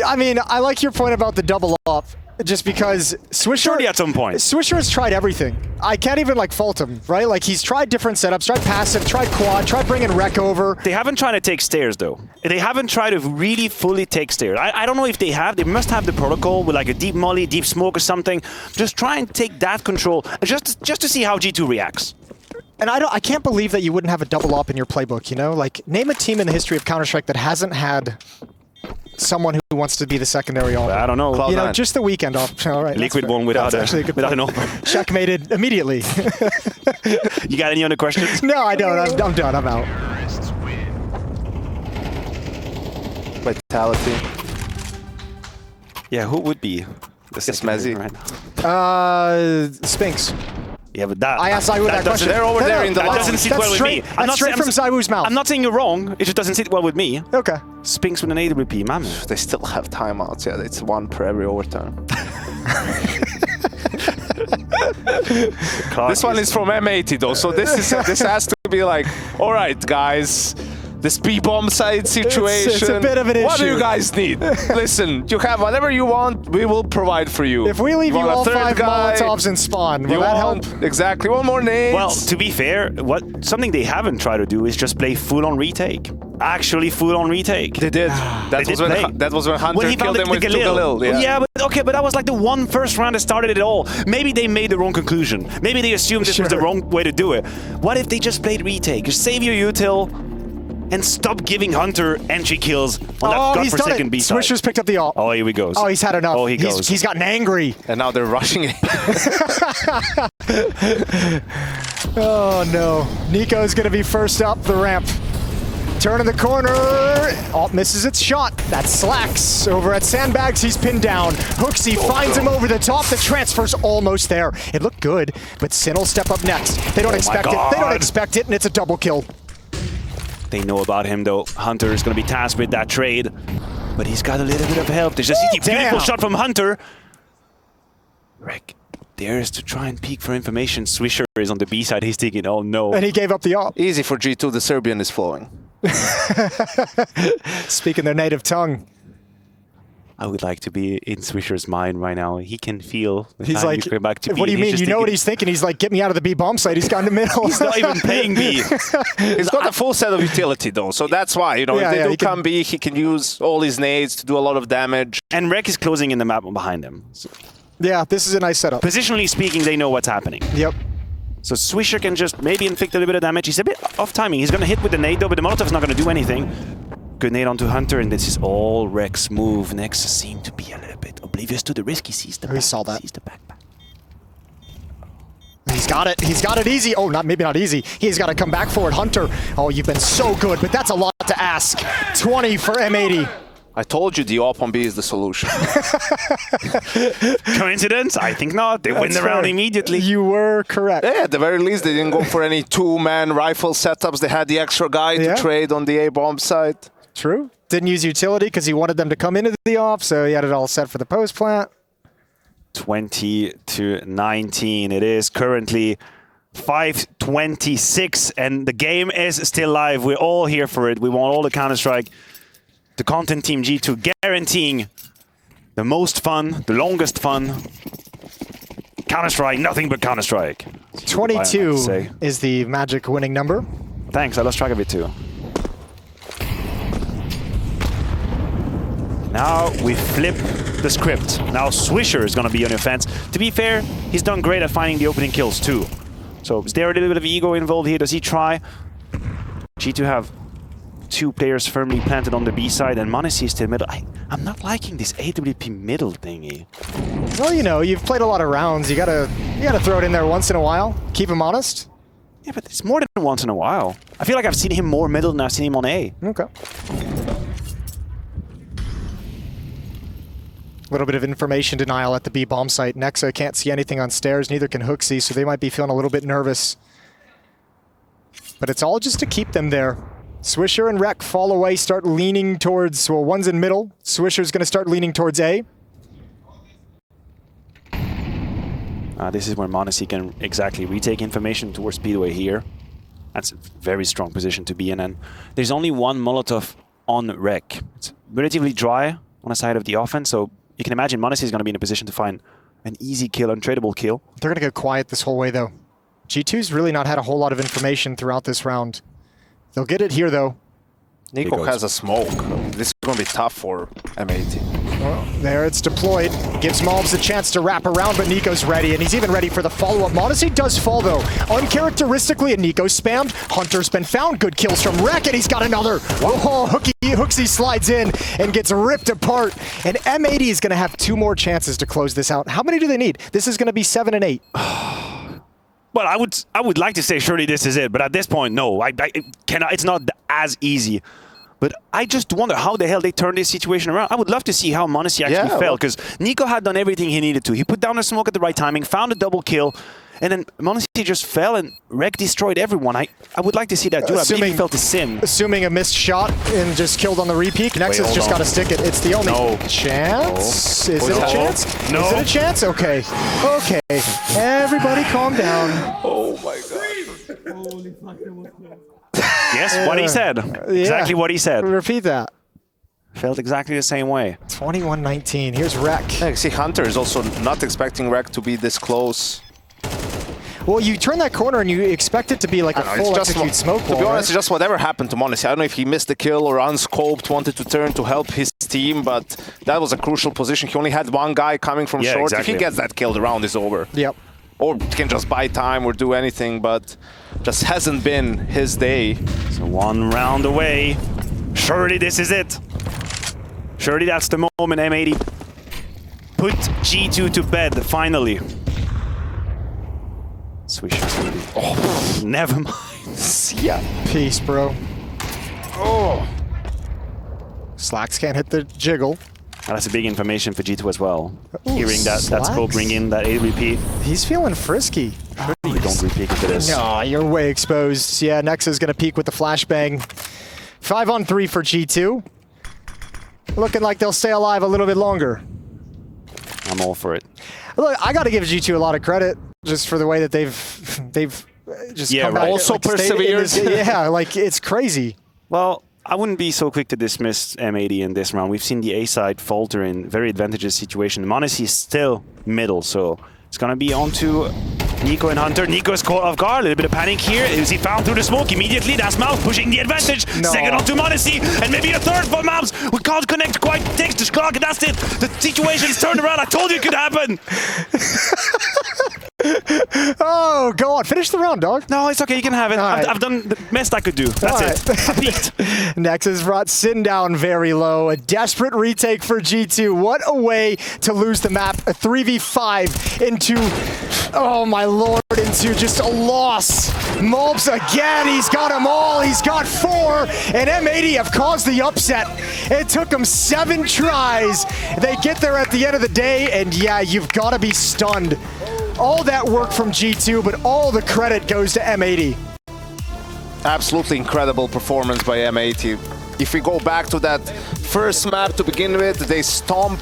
I mean, I like your point about the double up. Just because Swisher... Surely at some point. Swisher has tried everything. I can't even, like, fault him, right? Like, he's tried different setups, tried passive, tried quad, tried bringing Reck over. They haven't tried to take stairs, though. They haven't tried to really fully take stairs. I don't know if they have. They must have the protocol with, like, a deep molly, deep smoke or something. Just try and take that control, just to see how G2 reacts. And I can't believe that you wouldn't have a double op in your playbook, you know? Like, name a team in the history of Counter-Strike that hasn't had someone who wants to be the secondary all. I don't know. You know, just the weekend off. All right. Liquid one without an open. Checkmated immediately. You got any other questions? No, I don't. I'm done. I'm out. Vitality. Yeah, who would be the second right now? Spinks. Yeah, but that... I asked Zywoo that question. They're over there in the That line. doesn't sit well with me. That's straight from Zywoo's mouth. I'm not saying you're wrong. It just doesn't sit well with me. Okay. Spinks with an AWP, man. They still have timeouts, yeah. It's one per every overturn. This one is from M80 though, so this has to be like, all right, guys, this B-bomb side situation. It's a bit of an issue. What do you guys need? Listen, you have whatever you want, we will provide for you. If we leave you all 5 Molotovs in spawn, will that help? Exactly, one more nades. Well, to be fair, something they haven't tried to do is just play full-on retake. Actually, full-on retake. They did. That was when Hunter killed them with the Galil. Yeah, but that was like the one first round that started it all. Maybe they made the wrong conclusion. Maybe they assumed this was the wrong way to do it. What if they just played retake? Just save your util and stop giving Hunter entry kills on that godforsaken B side. Swisher's picked up the ult. Oh, here he goes. Oh, he's had enough. Oh, he goes. He's gotten angry. And now they're rushing it. Oh, no. NiKo's going to be first up the ramp. Turning the corner. Alt misses its shot. That's Slacks over at Sandbags. He's pinned down. HooXi finds him over the top. The transfer's almost there. It looked good, but Sin will step up next. They don't expect it. They don't expect it, and it's a double kill. They know about him, though. Hunter is going to be tasked with that trade, but he's got a little bit of help. There's a beautiful shot from Hunter. Reck dares to try and peek for information. Swisher is on the B side. He's thinking, oh no. And he gave up the op. Easy for G2. The Serbian is flowing. Speaking their native tongue. I would like to be in Swisher's mind right now. He can feel. He's like, back to what do you mean? You know what he's thinking? He's like, get me out of the B bomb site. He's gone to middle. He's not even playing B. He's got a full set of utility though, so that's why, you know, if they do come B, he can use all his nades to do a lot of damage. And Reck is closing in the map behind him. So yeah, this is a nice setup. positionally speaking, they know what's happening. Yep. So Swisher can just maybe inflict a little bit of damage. He's a bit off timing. He's going to hit with the nade though, but the Molotov's not going to do anything. Good nade onto Hunter, and this is all Reck's move. Nexa seemed to be a little bit oblivious to the risk. He sees the backpack. He saw that. Sees the backpack. He's got it. He's got it easy. Oh, maybe not easy. He's got to come back for it. Hunter, oh, you've been so good, but that's a lot to ask. 20 for M80. I told you the op on B is the solution. Coincidence? I think not. They win the round immediately. You were correct. Yeah, at the very least, they didn't go for any two-man rifle setups. They had the extra guy to trade on the A-bomb side. True. Didn't use utility because he wanted them to come into the off, so he had it all set for the post plant. 20-19. It is currently 5:26, and the game is still live. We're all here for it. We want all the Counter-Strike. The content team G2 guaranteeing the most fun, the longest fun. Counter-Strike, nothing but Counter-Strike. 22 is the magic winning number. Thanks, I lost track of it too. Now we flip the script. Now Swisher is going to be on offense. To be fair, he's done great at finding the opening kills too. So is there a little bit of ego involved here? Does he try? G2 have 2 players firmly planted on the B side, and Manesi is still middle. I'm not liking this AWP middle thingy. Well, you know, you've played a lot of rounds. You gotta throw it in there once in a while. Keep him honest. Yeah, but it's more than once in a while. I feel like I've seen him more middle than I've seen him on A. Okay. little bit of information denial at the B bomb site. Nexa can't see anything on stairs, neither can HooXi, so they might be feeling a little bit nervous. But it's all just to keep them there. Swisher and Reck fall away, start leaning towards, well, one's in middle. Swisher's going to start leaning towards A. This is where m80 can exactly retake information towards Speedway here. That's a very strong position to be in. And there's only one Molotov on Reck. It's relatively dry on the side of the offense, so you can imagine m80 is going to be in a position to find an easy kill, untradeable kill. They're going to go quiet this whole way, though. G2's really not had a whole lot of information throughout this round. They'll get it here, though. NiKo has a smoke. This is going to be tough for M80. Well, there it's deployed. Gives Mobs a chance to wrap around, but NiKo's ready, and he's even ready for the follow-up. m80 does fall, though. Uncharacteristically, and NiKo spammed. Hunter's been found. Good kills from Reck, and he's got another. Oh, HooXi slides in and gets ripped apart. And M80 is going to have 2 more chances to close this out. How many do they need? This is going to be 7 and 8. Well, I would like to say surely this is it, but at this point, no. I cannot. It's not as easy. But I just wonder how the hell they turned this situation around. I would love to see how m80 actually fell, because NiKo had done everything he needed to. He put down a smoke at the right timing, found a double kill, and then m80 just fell and Reck destroyed everyone. I would like to see that too. I believe he felt the sim. Assuming a missed shot and just killed on the repeat, Nexa's just got to stick it. It's the only chance. Is it a chance? No. Is it a chance? Okay. Okay. Everybody calm down. Oh my god. Holy fuck, that was close. Yes, what he said. Exactly what he said. Repeat that. Felt exactly the same way. 21-19. Here's Reck. Yeah, see, Hunter is also not expecting Reck to be this close. Well, you turn that corner and you expect it to be like a full execute smoke wall. To be honest, right? just whatever happened to m80. I don't know if he missed the kill or unscoped, wanted to turn to help his team, but that was a crucial position. He only had one guy coming from short. Exactly. If he gets that kill, the round is over. Yep. Or can just buy time or do anything, but just hasn't been his day. So 1 round away. Surely this is it. Surely that's the moment, M80. Put G2 to bed, finally. Swisher's gonna be... Oh, never mind. Yeah. Peace, bro. Oh. Slacks can't hit the jiggle. That's a big information for G2 as well. Ooh, Hearing that scope ring in, that A repeat. He's feeling frisky. You don't repeat into this. No, you're way exposed. Yeah, Nexa's going to peek with the flashbang. 5-on-3 for G2. Looking like they'll stay alive a little bit longer. I'm all for it. Look, I got to give G2 a lot of credit just for the way that they've just come back. Also persevered. Yeah, like it's crazy. Well, I wouldn't be so quick to dismiss M80 in this round. We've seen the A side falter in very advantageous situation. m80 is still middle, so it's going to be on to NiKo and Hunter. NiKo is caught off guard. A little bit of panic here. Is he found through the smoke? Immediately, that's Mouse pushing the advantage. No. Second on to m80, and maybe a third for Mouse. We can't connect quite. Takes the clock, and that's it. The situation's turned around. I told you it could happen. Oh, go on. Finish the round, dog. No, it's okay. You can have it. Right. I've done the best I could do. That's it. I peaked. Nexa's brought Sin down very low. A desperate retake for G2. What a way to lose the map. A 3v5 into, oh my lord, into just a loss. Mobs again. He's got them all. He's got 4. And M80 have caused the upset. It took them 7 tries. They get there at the end of the day, and yeah, you've got to be stunned. All that work from G2, but all the credit goes to M80. Absolutely incredible performance by M80. If we go back to that first map to begin with, they stomp